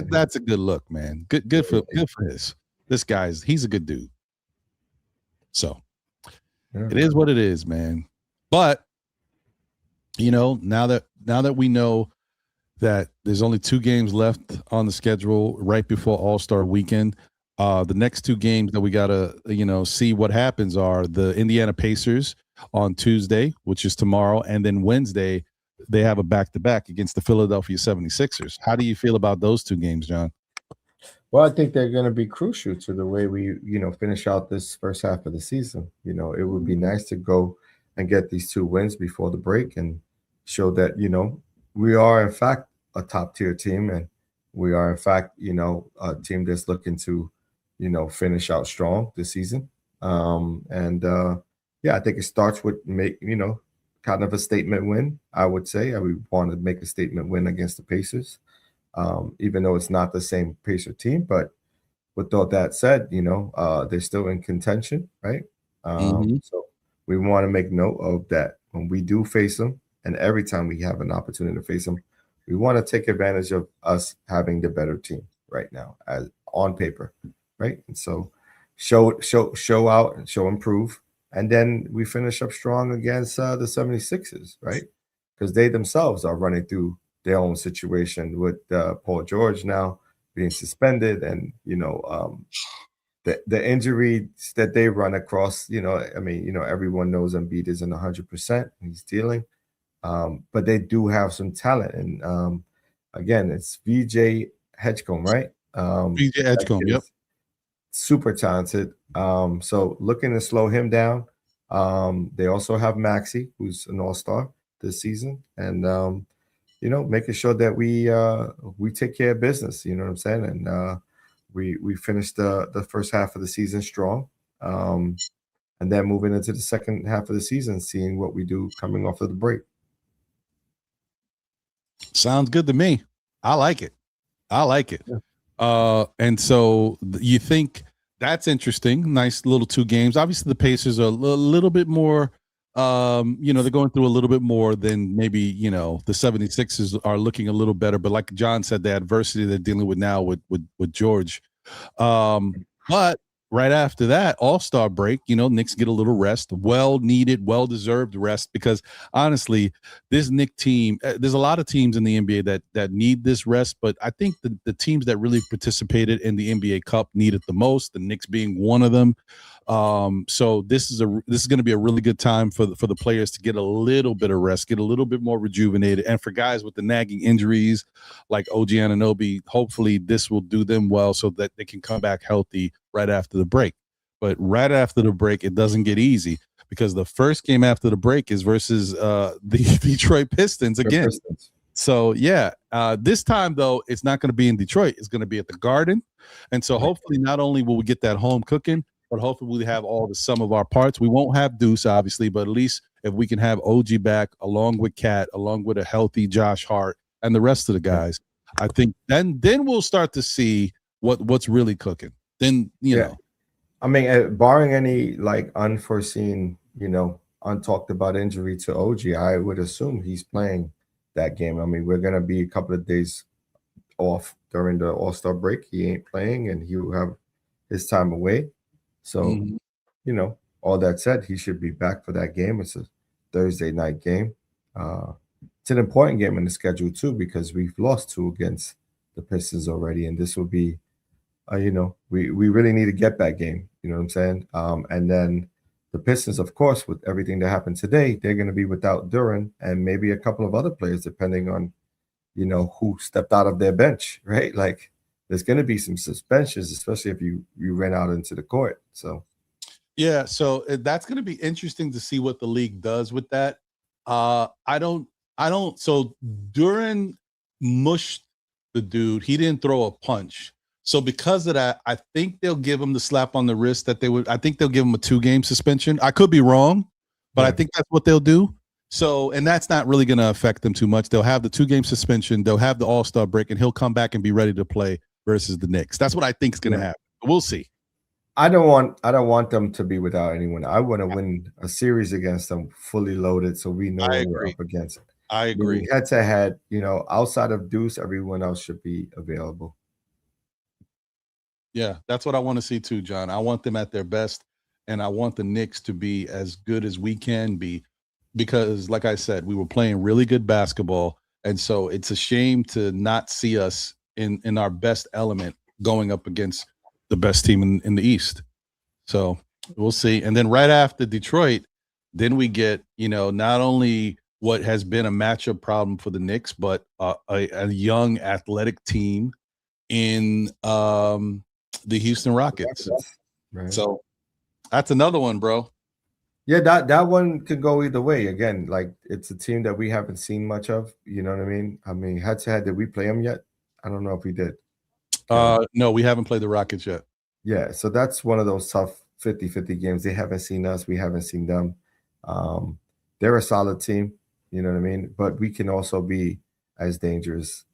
That's a good look, man. Good for this guy's. He's a good dude. So it is what it is, man. But now that we know that there's only 2 games left on the schedule right before All-Star weekend, the next 2 games that we gotta see what happens are the Indiana Pacers on Tuesday, which is tomorrow, and then Wednesday they have a back-to-back against the Philadelphia 76ers. How do you feel about those 2 games, John? Well, I think they're going to be crucial to the way we, finish out this first half of the season. It would be nice to go and get these 2 wins before the break and show that, we are in fact a top tier team, and we are in fact, a team that's looking to, finish out strong this season. I think it starts with kind of a statement win, I would say. We want to make a statement win against the Pacers. Even though it's not the same Pacer team, but with all that said, they're still in contention, right? So we want to make note of that when we do face them, and every time we have an opportunity to face them, we want to take advantage of us having the better team right now, as on paper, right? And so show out and show improve, and then we finish up strong against the 76ers, right? Because they themselves are running through their own situation with Paul George now being suspended, and the injuries that they run across. Everyone knows Embiid isn't 100%; he's dealing, but they do have some talent. And again, it's VJ Hedgecomb, right? VJ Hedgecomb, yep, super talented. So looking to slow him down. They also have Maxey, who's an all-star this season, and making sure that we take care of business, you know what I'm saying? And we finished the first half of the season strong. And then moving into the second half of the season, seeing what we do coming off of the break. Sounds good to me. I like it. Yeah. And so you think that's interesting. Nice little 2 games. Obviously the Pacers are a little bit more they're going through a little bit more than maybe, the 76ers are looking a little better. But like John said, the adversity they're dealing with now with George. But right after that All-Star break, Knicks get a little rest, well-needed, well-deserved rest, because honestly, this Knicks team, there's a lot of teams in the NBA that need this rest, but I think the teams that really participated in the NBA Cup need it the most, the Knicks being one of them. So this is going to be a really good time for the players to get a little bit of rest, get a little bit more rejuvenated, and for guys with the nagging injuries like OG Anunoby, hopefully this will do them well so that they can come back healthy right after the break. But right after the break, it doesn't get easy, because the first game after the break is versus the Detroit Pistons again. So yeah, this time though, it's not going to be in Detroit. It's going to be at the Garden, and so hopefully not only will we get that home cooking, but hopefully we have all the sum of our parts. We won't have Deuce, obviously, but at least if we can have OG back, along with Cat, along with a healthy Josh Hart and the rest of the guys, I think then we'll start to see what's really cooking. Then you know, I mean, barring any like unforeseen, untalked about injury to OG, I would assume he's playing that game. I mean, we're gonna be a couple of days off during the All-Star break. He ain't playing, and he will have his time away. So, all that said, he should be back for that game. It's a Thursday night game. It's an important game in the schedule too, because we've lost 2 against the Pistons already, and this will be, we really need a get back game. You know what I'm saying? And then the Pistons, of course, with everything that happened today, they're going to be without Duren and maybe a couple of other players, depending on, who stepped out of their bench, right? Like, there's going to be some suspensions, especially if you ran out into the court. So, yeah, so that's going to be interesting to see what the league does with that. I don't. So Duren mushed the dude. He didn't throw a punch. So because of that, I think they'll give him the slap on the wrist that they would. I think they'll give him a 2-game suspension. I could be wrong, but I think that's what they'll do. So, and that's not really going to affect them too much. They'll have the 2-game suspension. They'll have the All-Star break, and he'll come back and be ready to play versus the Knicks. That's what I think is going to happen. We'll see. I don't want them to be without anyone. I want to win a series against them fully loaded, so we know I what we're agree. up against. I agree. Head to head, outside of Deuce, everyone else should be available. Yeah, that's what I want to see too, John. I want them at their best, and I want the Knicks to be as good as we can be, because, like I said, we were playing really good basketball, and so it's a shame to not see us in our best element going up against the best team in the East. So we'll see. And then right after Detroit, then we get, not only what has been a matchup problem for the Knicks, but a young athletic team in the Houston Rockets. Right. So that's another one, bro. Yeah, that one could go either way. Again, like it's a team that we haven't seen much of. You know what I mean? I mean, head to head, did we play them yet? I don't know if we did. No, we haven't played the Rockets yet. Yeah, so that's one of those tough 50-50 games. They haven't seen us, we haven't seen them. They're a solid team, you know what I mean? But we can also be as dangerous,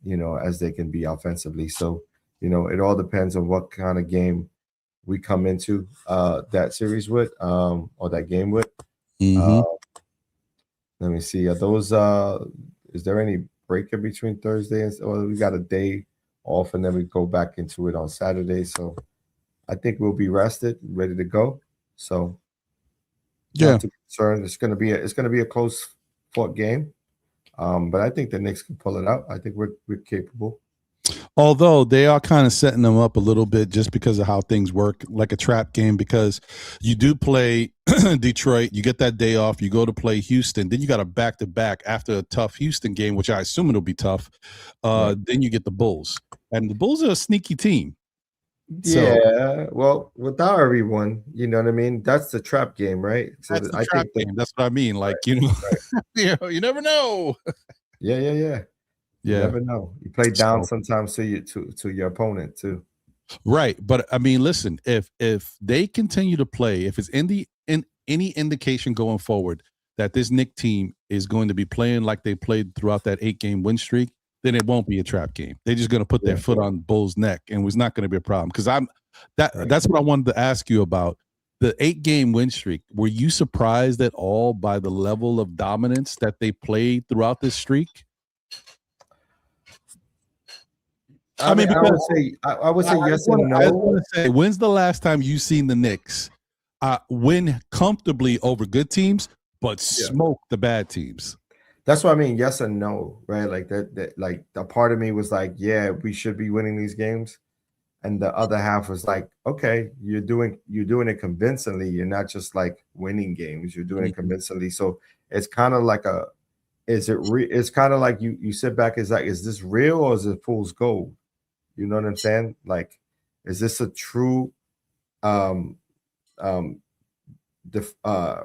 as they can be offensively. So, it all depends on what kind of game we come into that series with, or that game with. Mhm. Let me see. Are those is there any break in between Thursday and we got a day off and then we go back into it on Saturday. So I think we'll be rested, ready to go. So Yeah. not too concerned. It's gonna be a close fought game. But I think the Knicks can pull it out. I think we're capable. Although they are kind of setting them up a little bit just because of how things work, like a trap game, because you do play Detroit, you get that day off, you go to play Houston, then you got a back-to-back after a tough Houston game, which I assume it'll be tough. Then you get the Bulls. And the Bulls are a sneaky team. Yeah, well, without everyone, you know what I mean? That's the trap game, right? So That's the I trap think game. That's what I mean. Like, you never know. yeah. You Yeah. never know. You play down sometimes to your opponent too. Right. But I mean, listen, if they continue to play, if it's in any indication going forward that this Knick team is going to be playing like they played throughout that 8-game win streak, then it won't be a trap game. They're just going to put their foot on Bull's neck, and it was not going to be a problem. Because that's what I wanted to ask you about. The 8-game win streak, were you surprised at all by the level of dominance that they played throughout this streak? I would say yes and no. I want to say, when's the last time you seen the Knicks win comfortably over good teams, but smoke the bad teams? That's what I mean. Yes and no, right? Like that like the part of me was like, yeah, we should be winning these games. And the other half was like, okay, you're doing it convincingly. You're not just like winning games, you're doing it convincingly. So it's kind of like it's kind of like you sit back, is this real or is it fool's gold? You know what I'm saying? Like, is this a true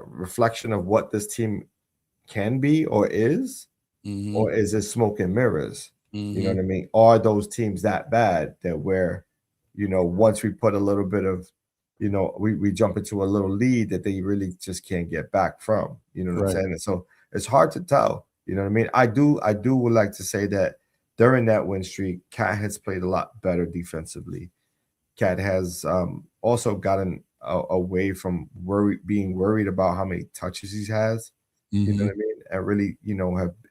reflection of what this team can be or is, or is it smoke and mirrors? You know what I mean? Are those teams that bad that where, once we put a little bit of, we jump into a little lead that they really just can't get back from? You know what I'm saying? And so it's hard to tell. You know what I mean? I do would like to say that during that win streak, Cat has played a lot better defensively. Cat has also gotten away from being worried about how many touches he has. You know what I mean? And really,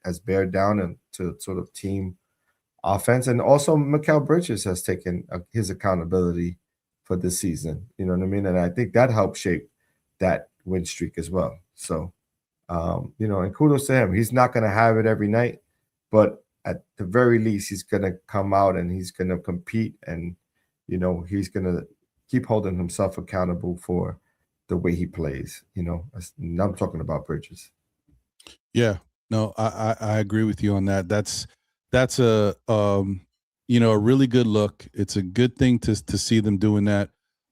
has bared down into sort of team offense. And also Mikal Bridges has taken his accountability for this season. You know what I mean? And I think that helped shape that win streak as well. So, and kudos to him. He's not going to have it every night, but at the very least, he's going to come out and he's going to compete, and, he's going to keep holding himself accountable for the way he plays. I'm talking about Bridges. Yeah, no, I agree with you on that. That's a a really good look. It's a good thing to see them doing that,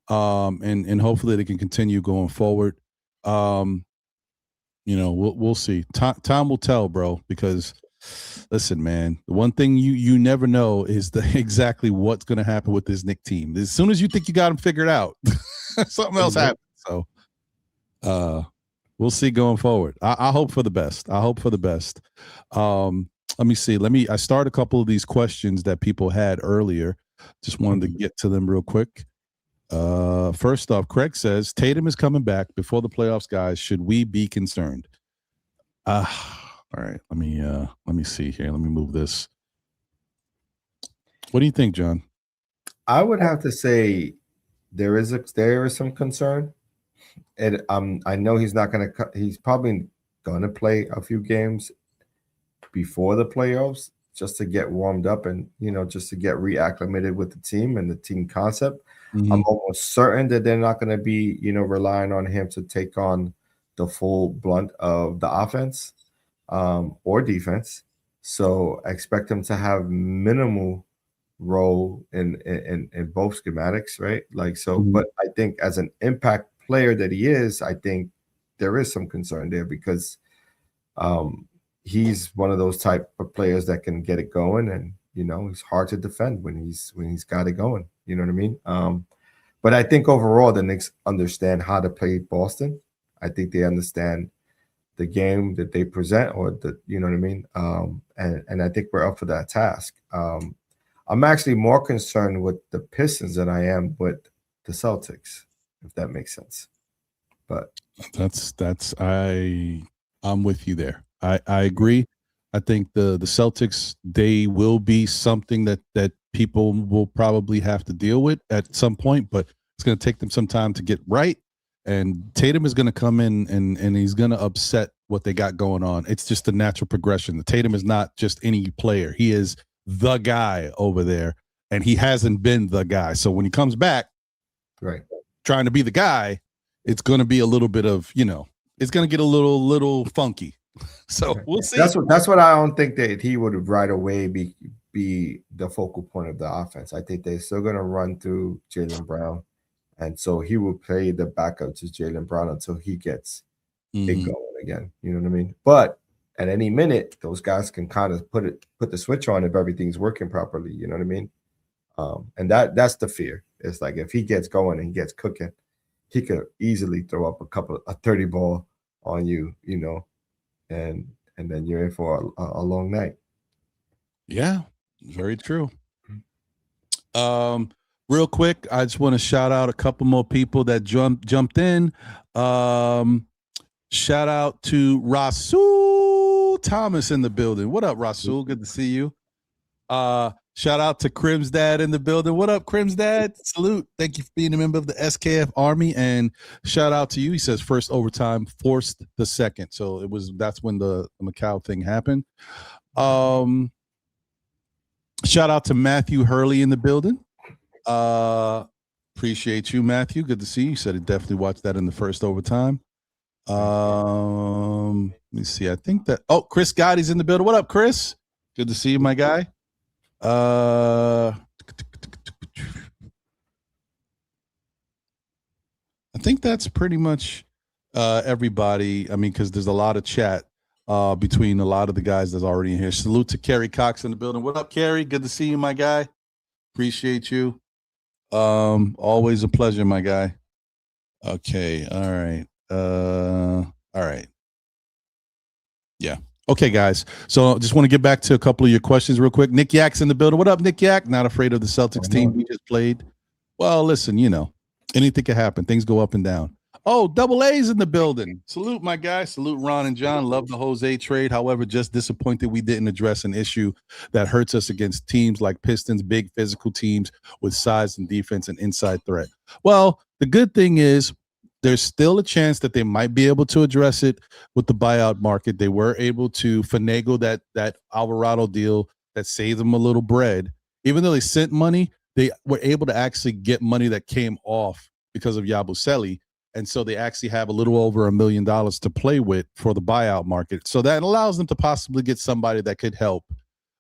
and hopefully they can continue going forward. We'll see. Time will tell, bro. Because listen, man, the one thing you never know is exactly what's going to happen with this Knick team. As soon as you think you got them figured out, something else happens. So, we'll see going forward. I hope for the best. Let me see. I start a couple of these questions that people had earlier. Just wanted to get to them real quick. First off, Craig says Tatum is coming back before the playoffs, guys. Should we be concerned? All right. Let me see here. Let me move this. What do you think, John? I would have to say there is some concern. And I know he's not going to. He's probably going to play a few games before the playoffs just to get warmed up and just to get reacclimated with the team and the team concept. Mm-hmm. I'm almost certain that they're not going to be relying on him to take on the full blunt of the offense or defense. So I expect him to have minimal role in both schematics, right? Like so, Mm-hmm. But I think as an impact player that he is, I think there is some concern there because he's one of those type of players that can get it going, and he's hard to defend when he's got it going. You know what I mean? But I think overall the Knicks understand how to play Boston. I think they understand the game that they present, or you know what I mean? And I think we're up for that task. I'm actually more concerned with the Pistons than I am with the Celtics, if that makes sense. But I'm with you there. I agree. I think the Celtics, they will be something that people will probably have to deal with at some point, but it's going to take them some time to get right. And Tatum is going to come in and he's going to upset what they got going on. It's just the natural progression. The Tatum is not just any player. He is the guy over there, and he hasn't been the guy. So when he comes back, right, trying to be the guy, it's going to be a little bit of, it's going to get a little funky. So we'll see. That's what I don't think that he would right away be the focal point of the offense. I think they're still going to run through Jaylen Brown, and so he will play the backup to Jaylen Brown until he gets it going again. You know what I mean? But at any minute, those guys can kind of put the switch on if everything's working properly. You know what I mean? And that's the fear. It's like if he gets going and he gets cooking, he could easily throw up a 30 ball on you, and then you're in for a long night. Yeah, very true. Real quick, I just want to shout out a couple more people that jumped in. Shout out to Rasul Thomas in the building. What up, Rasul? Good to see you. Shout out to Crim's dad in the building. What up, Crim's dad? Salute. Thank you for being a member of the SKF Army. And shout out to you. He says first overtime, forced the second. So that's when the Macau thing happened. Shout out to Matthew Hurley in the building. Appreciate you, Matthew. Good to see you. You said he definitely watched that in the first overtime. Let me see. I think that Chris Gotti's in the building. What up, Chris? Good to see you, my guy. I think that's pretty much everybody. I mean, because there's a lot of chat between a lot of the guys that's already in here. Salute to Kerry Cox in the building. What up, Kerry? Good to see you, my guy. Appreciate you. Always a pleasure, my guy. Okay. All right. All right. Yeah. Okay, guys. So just want to get back to a couple of your questions real quick. Nick Yak's in the building. What up, Nick Yak? Not afraid of the Celtics team we just played. Well, listen, anything can happen. Things go up and down. Oh, Double A's in the building. Salute, my guy. Salute, Ron and John. Love the Jose trade. However, just disappointed we didn't address an issue that hurts us against teams like Pistons, big physical teams with size and defense and inside threat. Well, the good thing is there's still a chance that they might be able to address it with the buyout market. They were able to finagle that Alvarado deal that saved them a little bread. Even though they sent money, they were able to actually get money that came off because of Yabusele. And so they actually have a little over $1 million to play with for the buyout market. So that allows them to possibly get somebody that could help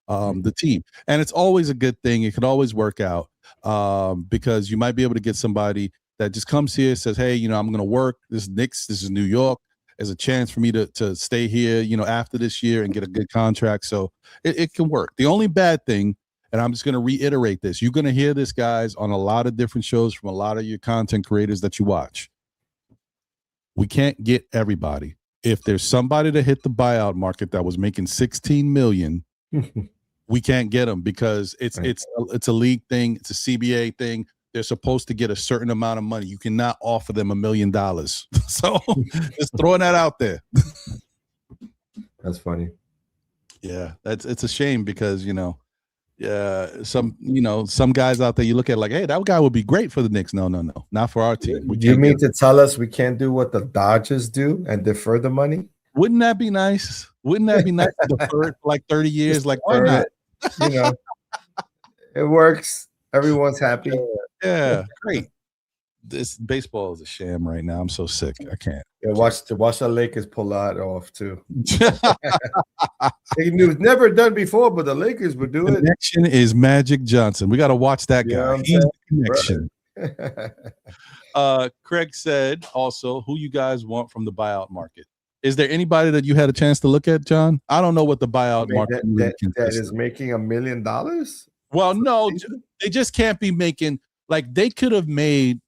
the team. And it's always a good thing. It could always work out because you might be able to get somebody that just comes here, says, hey, I'm going to work. This is Knicks. This is New York. There's a chance for me to stay here, after this year and get a good contract. So it can work. The only bad thing, and I'm just going to reiterate this, you're going to hear this, guys, on a lot of different shows from a lot of your content creators that you watch. We can't get everybody. If there's somebody to hit the buyout market that was making $16 million, we can't get them because it's a league thing. It's a CBA thing. they're supposed to get a certain amount of money. You cannot offer them $1 million. So just throwing that out there. That's funny. Yeah, it's a shame because some guys out there you look at like, hey, that guy would be great for the Knicks. No, not for our team. You mean to tell us we can't do what the Dodgers do and defer the money? Wouldn't that be nice? Wouldn't that be nice to defer it for like 30 years? Like, why not? It works. Everyone's happy. Yeah, great. This baseball is a sham right now. I'm so sick. I can't. Yeah, watch the Lakers pull that off too. It was never done before, but the Lakers would do it. Connection is Magic Johnson. We got to watch that guy. He's the connection. Craig said also, who you guys want from the buyout market? Is there anybody that you had a chance to look at, John? I don't know what the buyout market that is making $1 million. Well, no, they just can't be making like they could have made.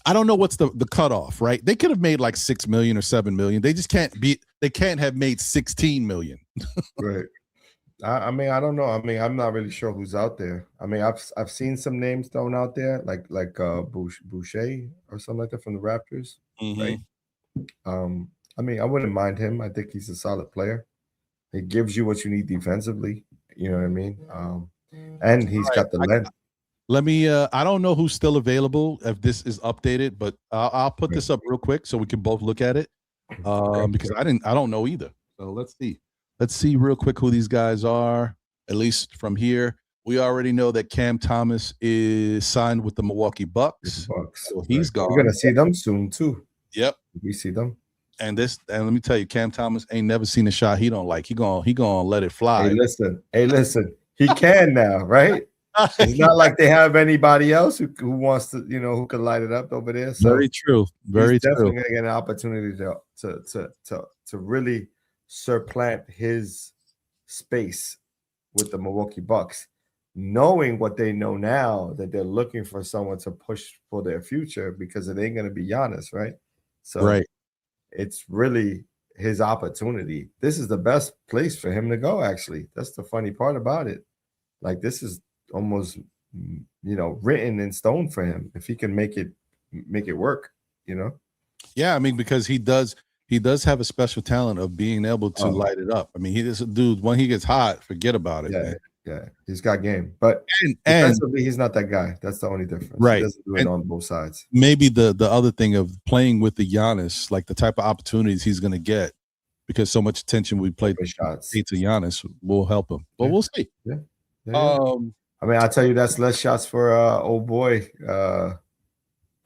I don't know what's the cutoff, right? They could have made like 6 million or 7 million. They just can't be. They can't have made 16 million. Right. I mean, I don't know. I mean, I'm not really sure who's out there. I mean, I've seen some names thrown out there, like Boucher or something like that from the Raptors, right? I mean, I wouldn't mind him. I think he's a solid player. He gives you what you need defensively. You know what I mean? And he's got the length. Let me. I don't know who's still available if this is updated, but I'll put this up real quick so we can both look at it. Because I don't know either. So let's see. Let's see real quick who these guys are. At least from here, we already know that Cam Thomas is signed with the Milwaukee Bucks. So he's gone. We're gonna see them soon too. Yep, we see them. And let me tell you, Cam Thomas ain't never seen a shot he don't like. He gonna let it fly. Hey, listen. He can now, right? It's not like they have anybody else who wants to, who can light it up over there. So very true. Very true. Definitely gonna get an opportunity to really supplant his space with the Milwaukee Bucks, knowing what they know now that they're looking for someone to push for their future because it ain't gonna be Giannis, right? So it's really his opportunity. This is the best place for him to go. Actually, that's the funny part about it. Like this is almost written in stone for him if he can make it work. Yeah, I mean because he does have a special talent of being able to light it up. I mean, he is a dude when he gets hot, forget about it. Man. Yeah, he's got game, but defensively he's not that guy. That's the only difference. Right, he doesn't do it on both sides. Maybe the other thing of playing with the Giannis, like the type of opportunities he's going to get, because so much attention we played shots to Giannis will help him. But we'll see. Yeah. I mean, I'll tell you, that's less shots for old boy.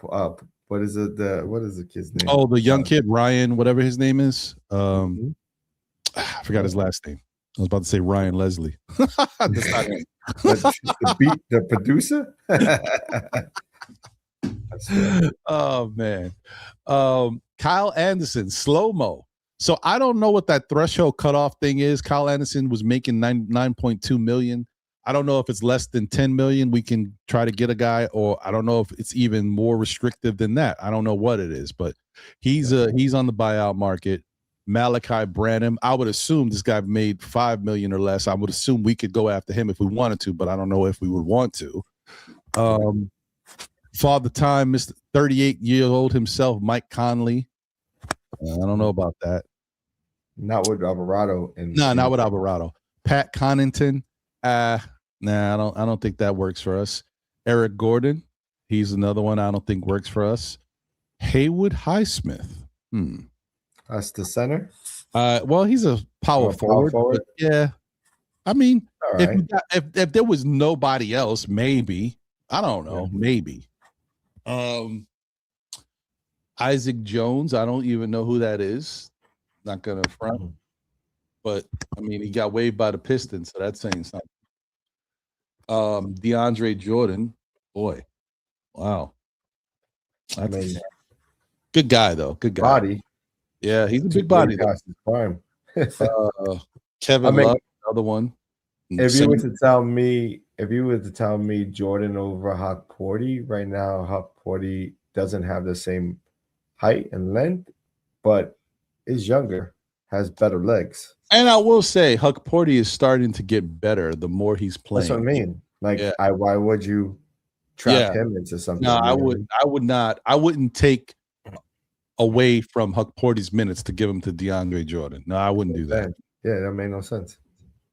What is it? What is the kid's name? Oh, the young kid, Ryan, whatever his name is. I forgot his last name. I was about to say Ryan Leslie. The producer. Oh man. Kyle Anderson, slow-mo. So I don't know what that threshold cutoff thing is. Kyle Anderson was making 9.2 million. I don't know if it's less than 10 million. We can try to get a guy, or I don't know if it's even more restrictive than that. I don't know what it is, but he's on the buyout market. Malachi Branham, I would assume this guy made 5 million or less. I would assume we could go after him if we wanted to, but I don't know if we would want to. Father Time, Mr. 38-year-old himself, Mike Conley. I don't know about that. Not with Alvarado. Not with Alvarado. Pat Connaughton. I don't think that works for us. Eric Gordon, he's another one I don't think works for us. Haywood Highsmith. That's the center. Well, he's a power forward. Yeah, I mean, if there was nobody else, maybe. I don't know. Maybe. Isaac Jones. I don't even know who that is. Not gonna front. But I mean, he got waived by the Pistons, so that's saying something. DeAndre Jordan, boy, wow, that's good guy though. Good guy. Body, yeah, he's a big body. Prime. Kevin Love, another one. If you were to tell me Jordan over Hawk Porty right now, Hawk Porty doesn't have the same height and length, but is younger. Has better legs. And I will say Huck Porty is starting to get better the more he's playing. That's what I mean. Like, why would you trap him into something. No, I wouldn't take away from Huck Porty's minutes to give him to DeAndre Jordan. No, I wouldn't do that. Yeah, that made no sense.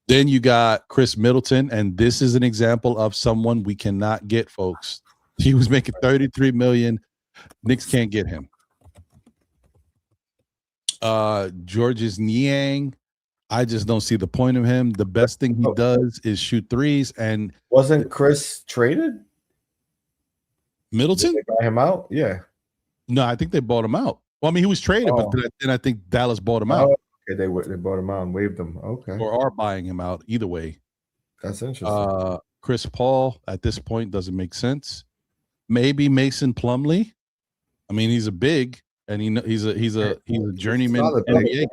Then you got Chris Middleton, and this is an example of someone we cannot get, folks. He was making $33 million. Knicks can't get him. Georges Niang, I just don't see the point of him. The best thing he does is shoot threes. And wasn't Chris traded? Middleton? Did they buy him out? Yeah. No, I think they bought him out. Well, I mean, he was traded, but then I think Dallas bought him out. Okay, they bought him out and waived him. Okay. Or are buying him out. Either way. That's interesting. Chris Paul at this point doesn't make sense. Maybe Mason Plumlee. I mean, he's a big, and he's a journeyman NBA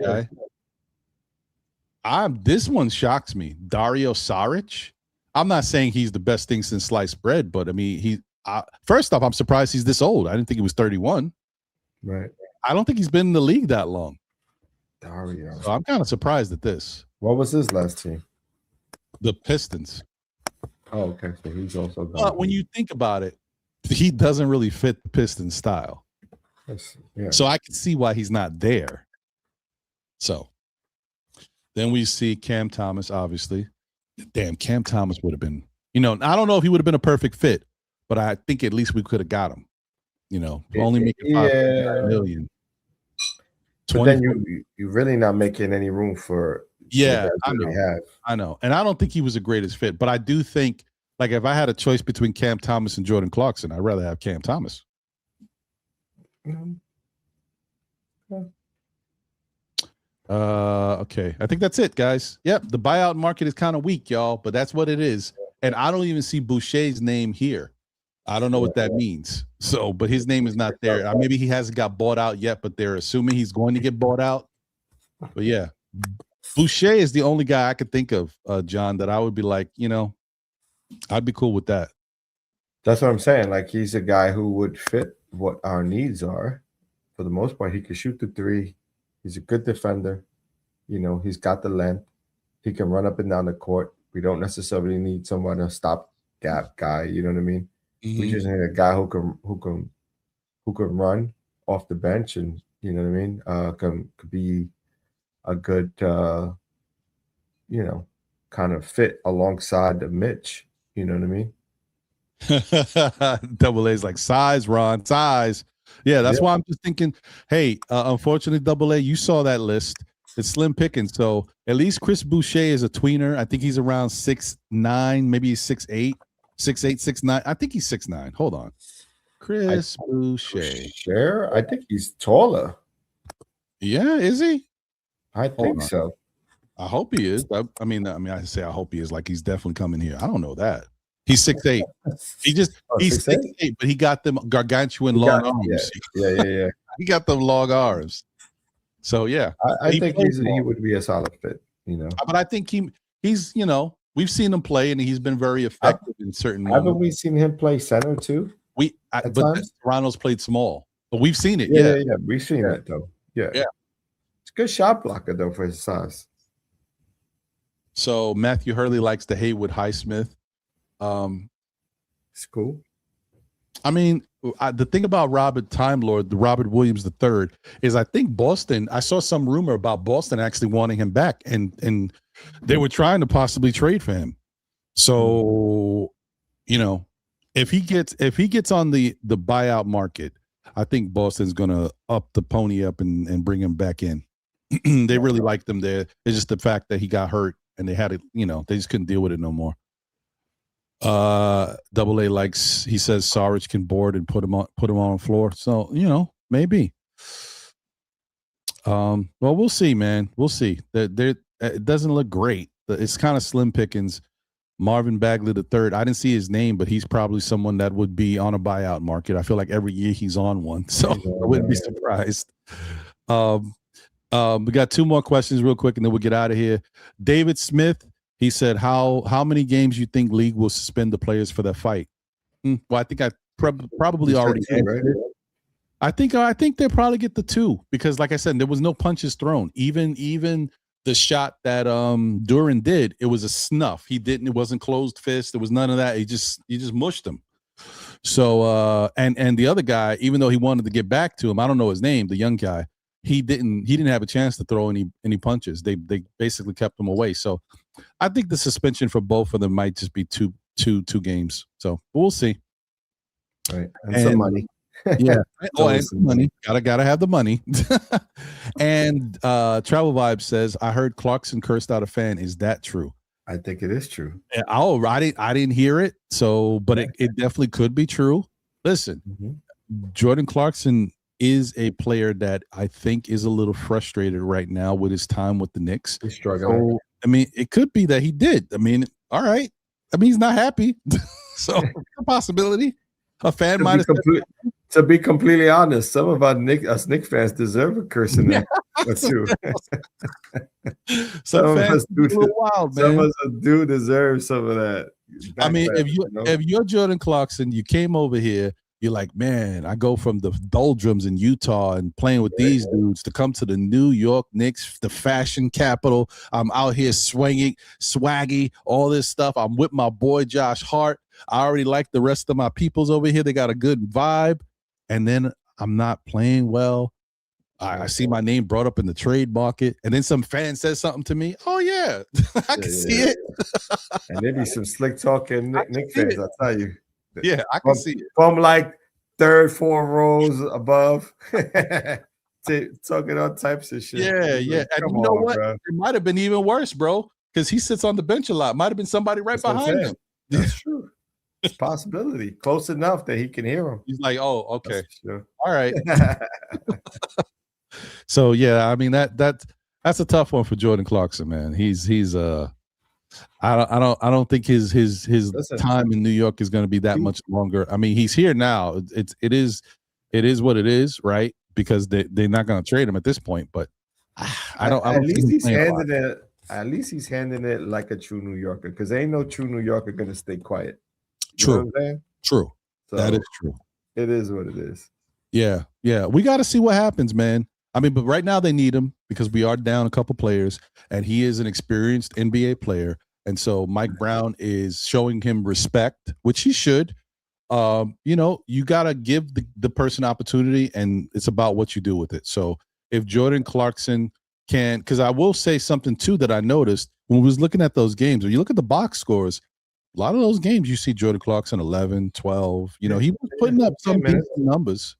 guy. This one shocks me. Dario Saric. I'm not saying he's the best thing since sliced bread, but I mean, first off, I'm surprised he's this old. I didn't think he was 31. Right. I don't think he's been in the league that long. Dario. So I'm kind of surprised at this. What was his last team? The Pistons. Oh, okay. So he's also gone. But when you think about it, he doesn't really fit the Pistons style. Yeah. So I can see why he's not there. So then we see Cam Thomas, obviously. Damn, Cam Thomas would have been, I don't know if he would have been a perfect fit, but I think at least we could have got him. Only making $5 million. But then you're really not making any room for I know. And I don't think he was the greatest fit, but I do think, like, if I had a choice between Cam Thomas and Jordan Clarkson, I'd rather have Cam Thomas. Okay. I think that's it, guys. Yep. The buyout market is kind of weak, y'all, but that's what it is. And I don't even see Boucher's name here. I don't know what that means. So, but his name is not there. Maybe he hasn't got bought out yet, but they're assuming he's going to get bought out. But yeah, Boucher is the only guy I could think of, John, that I would be like, I'd be cool with that. That's what I'm saying. Like, he's a guy who would fit what our needs are. For the most part, he can shoot the three. He's a good defender. He's got the length. He can run up and down the court. We don't necessarily need someone to stop gap guy. You know what I mean? Mm-hmm. We just need a guy who can run off the bench, and you know what I mean. Could be a good kind of fit alongside the Mitch. You know what I mean? Double A's like size, Ron, size. Yeah, that's why I'm just thinking, hey, unfortunately, Double A, you saw that list. It's slim picking. So at least Chris Boucher is a tweener. I think he's around 6'9", maybe he's 6'8", 6'8", 6'9". I think he's 6'9". Hold on. Chris Boucher. I think he's taller. Yeah, is he? I think so. I hope he is. I mean, I say I hope he is, like he's definitely coming here. I don't know that. He's 6'8". He's 6'8", but he got them gargantuan long arms. Yeah. He got them long arms. So yeah, I think he would be a solid fit. But I think he's we've seen him play and he's been very effective in certain moments. Haven't we seen him play center too? But Toronto's played small, but we've seen it. Yeah, we've seen it though. Yeah. It's a good shot blocker though for his size. So Matthew Hurley likes the Haywood Highsmith. It's cool. I mean, the thing about Time Lord, the Robert Williams III, is I think Boston. I saw some rumor about Boston actually wanting him back, and they were trying to possibly trade for him. So, if he gets on the buyout market, I think Boston's gonna up the pony up and bring him back in. They really liked him there. It's just the fact that he got hurt and they had it. They just couldn't deal with it no more. Double A likes, he says Saric can board and put him on the floor. So, maybe. Well, we'll see, man. We'll see. It doesn't look great. It's kind of slim pickings. Marvin Bagley III, I didn't see his name, but he's probably someone that would be on a buyout market. I feel like every year he's on one, so I wouldn't be surprised. We got two more questions real quick, and then we'll get out of here. David Smith, he said, how many games you think league will suspend the players for that fight? Well, I think I probably already answered it. I think they'll probably get the 2 because, like I said, there was no punches thrown. Even the shot that Duran did, it was a snuff. It wasn't closed fist. There was none of that. He just mushed him. So and the other guy, even though he wanted to get back to him, I don't know his name, the young guy, he didn't have a chance to throw any punches. They basically kept him away. So I think the suspension for both of them might just be two games. So we'll see. Right. And some money. Yeah. And some money. Gotta have the money. And Travel Vibe says, I heard Clarkson cursed out a fan. Is that true? I think it is true. Oh, I didn't hear it. So, but it definitely could be true. Listen, Jordan Clarkson is a player that I think is a little frustrated right now with his time with the Knicks. He's struggling. So, I mean, it could be that he did. I mean, all right. I mean, he's not happy. So, a possibility. A fan might have to be completely honest, some of us Knicks fans deserve a cursing out too. Some of us wild, man. Some of us do deserve some of that. I mean, if you're Jordan Clarkson, you came over here, you're like, man, I go from the doldrums in Utah and playing with these dudes to come to the New York Knicks, the fashion capital. I'm out here swinging, swaggy, all this stuff. I'm with my boy Josh Hart. I already like the rest of my peoples over here. They got a good vibe. And then I'm not playing well. I see my name brought up in the trade market. And then some fan says something to me. Oh, yeah, I can see it. And maybe some slick talking Knicks fans, I'll tell you. Yeah, I can see it. From like third, 4 rows above. Talking all types of shit. Yeah. And you know what? Bro. It might have been even worse, bro, because he sits on the bench a lot. Might have been somebody right behind him. That's true. It's a possibility. Close enough that he can hear him. He's like, oh, okay. Sure. All right. So yeah, I mean that's a tough one for Jordan Clarkson, man. He's I don't think his time in New York is going to be that much longer. I mean, he's here now. It is what it is, right? Because they're not going to trade him at this point. But I don't. At least he's handing it. At least he's handing it like a true New Yorker, because ain't no true New Yorker going to stay quiet. True. True. So that is true. It is what it is. Yeah. We got to see what happens, man. I mean, but right now they need him because we are down a couple players, and he is an experienced NBA player. And so Mike Brown is showing him respect, which he should. You got to give the person opportunity, and it's about what you do with it. So if Jordan Clarkson can, because I will say something too that I noticed when we was looking at those games, when you look at the box scores, a lot of those games you see Jordan Clarkson 11, 12, he was putting up some decent numbers.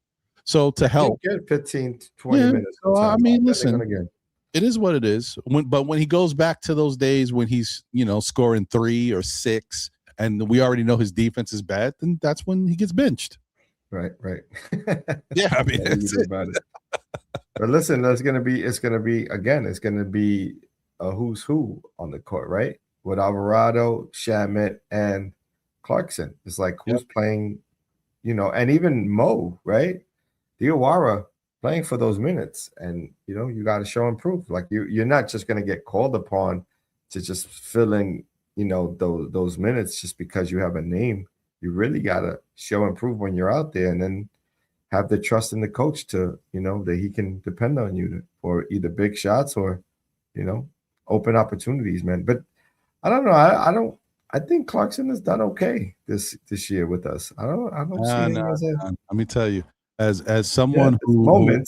So to help get 15, 20 minutes. So I mean, listen, it is what it is. But when he goes back to those days when he's, scoring 3 or 6, and we already know his defense is bad, then that's when he gets benched. Right. Yeah, I mean, that's it. About it. But listen, it's gonna be a who's who on the court, right? With Alvarado, Shamet, and Clarkson. It's like who's playing, and even Mo, right? Diawara playing for those minutes, and you got to show and prove. Like you're not just going to get called upon to just fill in, those minutes just because you have a name. You really got to show and prove when you're out there, and then have the trust in the coach to, that he can depend on you for either big shots or, open opportunities, man. But I don't know. I think Clarkson has done okay this year with us. I don't see anything as let me tell you. As someone who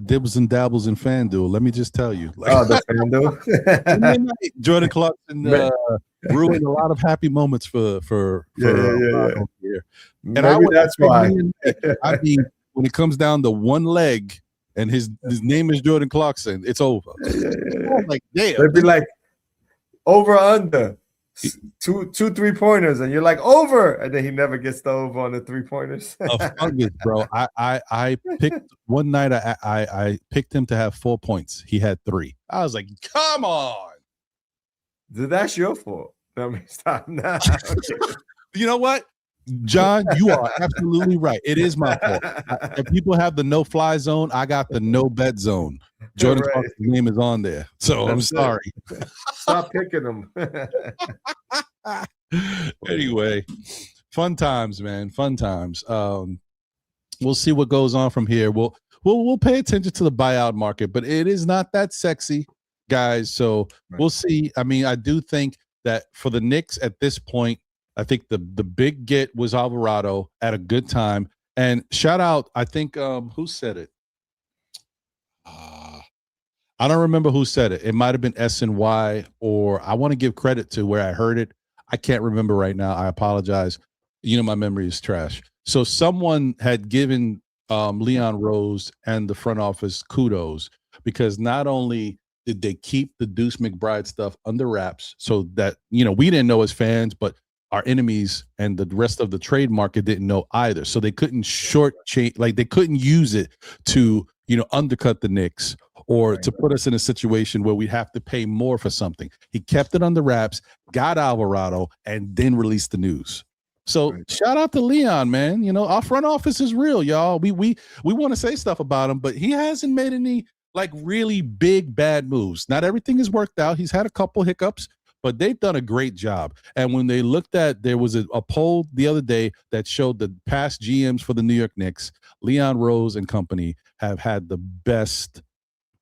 dibs and dabbles in FanDuel, let me just tell you. The FanDuel. Jordan Clarkson ruined a lot of happy moments for here. And that's why. I mean, when it comes down to one leg and his name is Jordan Clarkson, it's over. Yeah. Like, damn. They'd be like, over under. 2 3-pointers, and you're like, over, and then he never gets the over on the 3-pointers. Fungus, bro. I picked one night. I picked him to have 4 points. He had 3. I was like, come on. That's your fault. I mean, stop now. You know what, John? You are absolutely right. It is my fault. If people have the no-fly zone, I got the no-bet zone. Jordan Clarkson's name is on there, so I'm sorry. Stop picking them. Anyway, fun times, man. Fun times. We'll see what goes on from here. We'll pay attention to the buyout market, but it is not that sexy, guys. So we'll see. I mean, I do think that for the Knicks at this point, I think the big get was Alvarado at a good time. And shout out, I think who said it? I don't remember who said it. It might have been SNY, or I want to give credit to where I heard it. I can't remember right now. I apologize. You know, my memory is trash. So someone had given Leon Rose and the front office kudos, because not only did they keep the Deuce McBride stuff under wraps so that, you know, we didn't know as fans, but our enemies and the rest of the trade market didn't know either. So they couldn't shortchange, like they couldn't use it to, you know, undercut the Knicks or to put us in a situation where we have to pay more for something. He kept it under wraps, got Alvarado, and then released the news. So shout out to Leon, man. You know, our front office is real, y'all. We want to say stuff about him, but he hasn't made any like really big bad moves. Not everything is worked out. He's had a couple hiccups, but they've done a great job. And when they looked at, there was a poll the other day that showed the past GMs for the New York Knicks, Leon Rose and company have had the best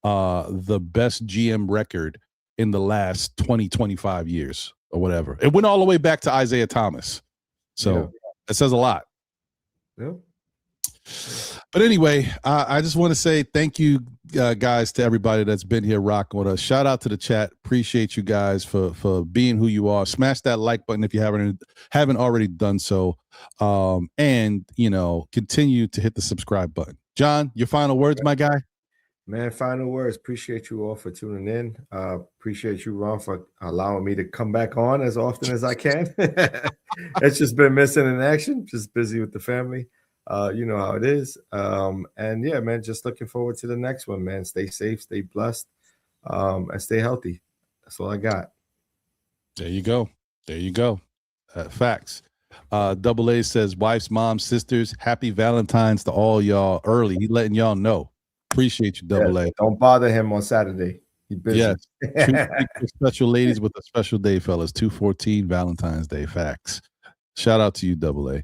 GM record in the last 20, 25 years or whatever. It went all the way back to Isaiah Thomas. So it says a lot. Yeah. But anyway, I just want to say thank you, guys, to everybody that's been here rocking with us. Shout out to the chat. Appreciate you guys for being who you are. Smash that like button if you haven't already done so. And, you know, continue to hit the subscribe button. John, your final words, my guy? Man, final words. Appreciate you all for tuning in. Appreciate you, Ron, for allowing me to come back on as often as I can. It's just been missing in action. Just busy with the family. You know how it is. And yeah, man, just looking forward to the next one, man. Stay safe, stay blessed, and stay healthy. That's all I got. There you go. There you go. Facts. Double A says, wives, moms, sisters, happy Valentine's to all y'all early. He letting y'all know. Appreciate you, Double A. Don't bother him on Saturday. He's busy. Yes. Two special ladies with a special day, fellas. 2/14 Valentine's Day. Facts. Shout out to you, Double A.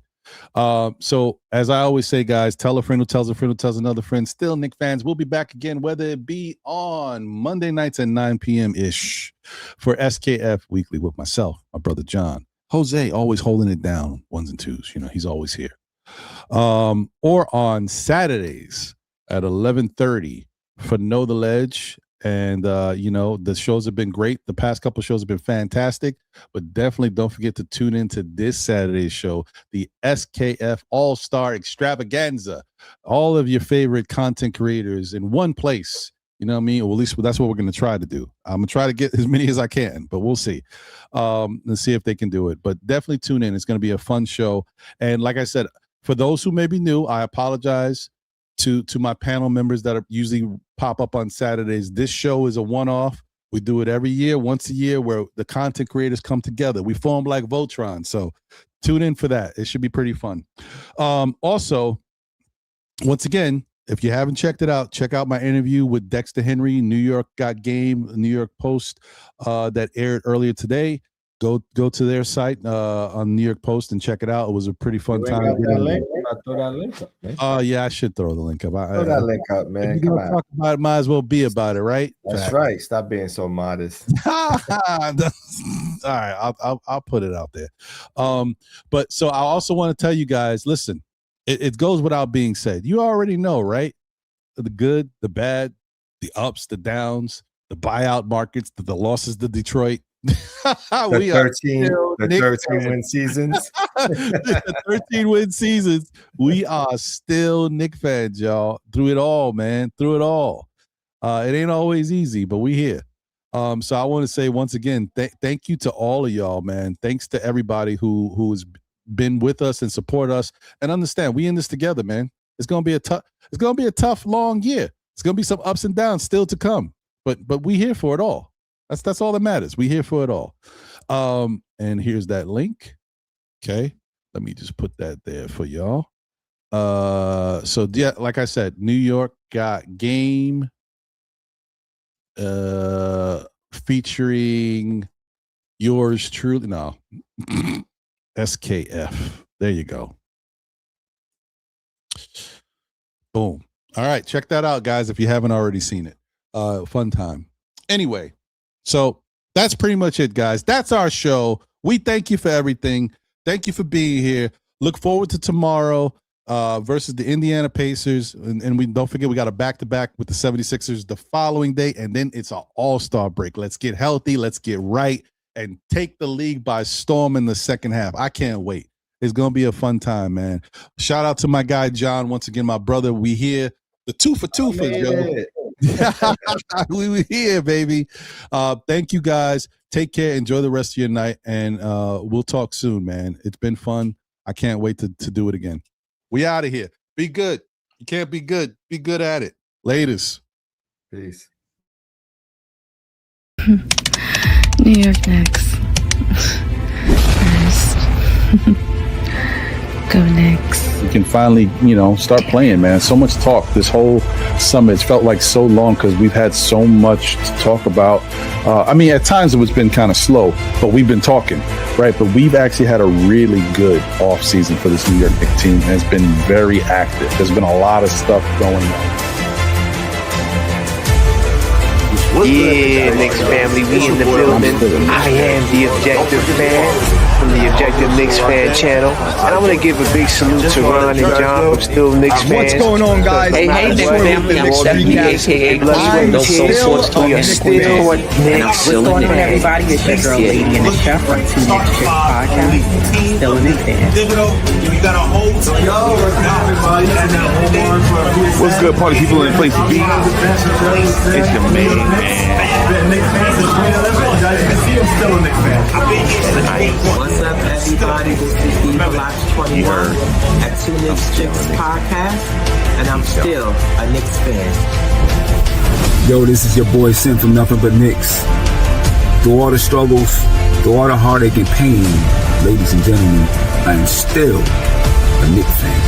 So as I always say, guys, tell a friend who tells a friend who tells another friend. Still, Knick fans, we'll be back again, whether it be on Monday nights at 9 p.m. ish for SKF Weekly with myself, my brother John. Jose always holding it down, ones and twos. You know, he's always here. Or on Saturdays at 11:30 for Know the Ledge. And, you know, the shows have been great. The past couple of shows have been fantastic. But definitely don't forget to tune into this Saturday's show, the SKF All-Star Extravaganza. All of your favorite content creators in one place. You know what I mean? Well, at least that's what we're going to try to do. I'm going to try to get as many as I can, but we'll see. Let's see if they can do it. But definitely tune in. It's going to be a fun show. And like I said, for those who may be new, I apologize to my panel members that are usually pop up on Saturdays. This show is a one-off. We do it every year, once a year, where the content creators come together. We form like Voltron. So tune in for that. It should be pretty fun. Also, once again, if you haven't checked it out, check out my interview with Dexter Henry, New York Got Game, New York Post, that aired earlier today. Go to their site on New York Post and check it out. It was a pretty fun time. Throw that link up, man. Yeah, I should throw the link up. Throw that link up, man. Come on. Talk about it, might as well be about it, right? That's right. Stop being so modest. All right, I'll put it out there. But so I also want to tell you guys, listen, it goes without being said. You already know, right? The good, the bad, the ups, the downs, the buyout markets, the losses to Detroit. The 13 win seasons. The 13 win seasons. We are still Knick fans, y'all. Through it all, man. Through it all. It ain't always easy, but we here. So I want to say once again, thank you to all of y'all, man. Thanks to everybody who's been with us and support us and understand we in this together, man. It's gonna be a tough, long year. It's gonna be some ups and downs still to come. But we here for it all. That's all that matters. We here for it all. And here's that link. Okay. Let me just put that there for y'all. So yeah, like I said, New York Got Game featuring yours truly. No. SKF. There you go. Boom. All right. Check that out, guys, if you haven't already seen it. Fun time. Anyway. So that's pretty much it, guys. That's our show. We thank you for everything. thank you for being here. Look forward to tomorrow versus the Indiana Pacers. And we don't forget we got a back-to-back with the 76ers the following day, and then it's an all-star break. Let's get healthy, let's get right, and take the league by storm in the second half. I can't wait. It's going to be a fun time, man. Shout out to my guy, John. Once again, my brother, we here. The 2 for 2 for Joe. We here, baby. Thank you, guys. Take care. Enjoy the rest of your night, and we'll talk soon, man. It's been fun. I can't wait to do it again. We out of here. Be good. You can't be good. Be good at it. Latest. Peace. New York Knicks. First. Go Knicks. We can finally, start playing, man. So much talk this whole summer. It's felt like so long because we've had so much to talk about. At times it's been kind of slow, but we've been talking, right? But we've actually had a really good off season for this New York Knicks team, and it's been very active. There's been a lot of stuff going on. Yeah, Knicks family, we in the building. I am the Objective Fan from the Objective Knicks Fan channel. And I want to give a big salute to Ron and John from Still Knicks Fans. What's going on, guys? Hey, Knicks family, I'm Stephanie, a.k.a. Blood No Soul Sports. We are still Knicks. What's going on, everybody? It's your girl, Lady and the Chef from Two Knicks Chicks Podcast. Still a Knicks fan. What's good, party people in the place to be? It's your main man. What's up, everybody? This is Steve Block 21 at Two Knicks Chicks Podcast, and I'm still a Knicks fan. Yo, this is your boy Sim from Nothing But Knicks. Through all the struggles, through all the heartache and pain, ladies and gentlemen, I am still a Knicks fan.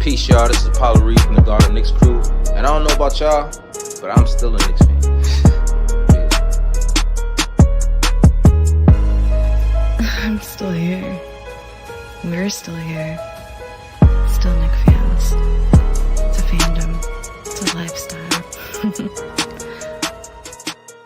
Peace, y'all. This is Apollo Reed from the Garden Knicks crew. And I don't know about y'all, but I'm still a Knicks fan. I'm still here. We're still here.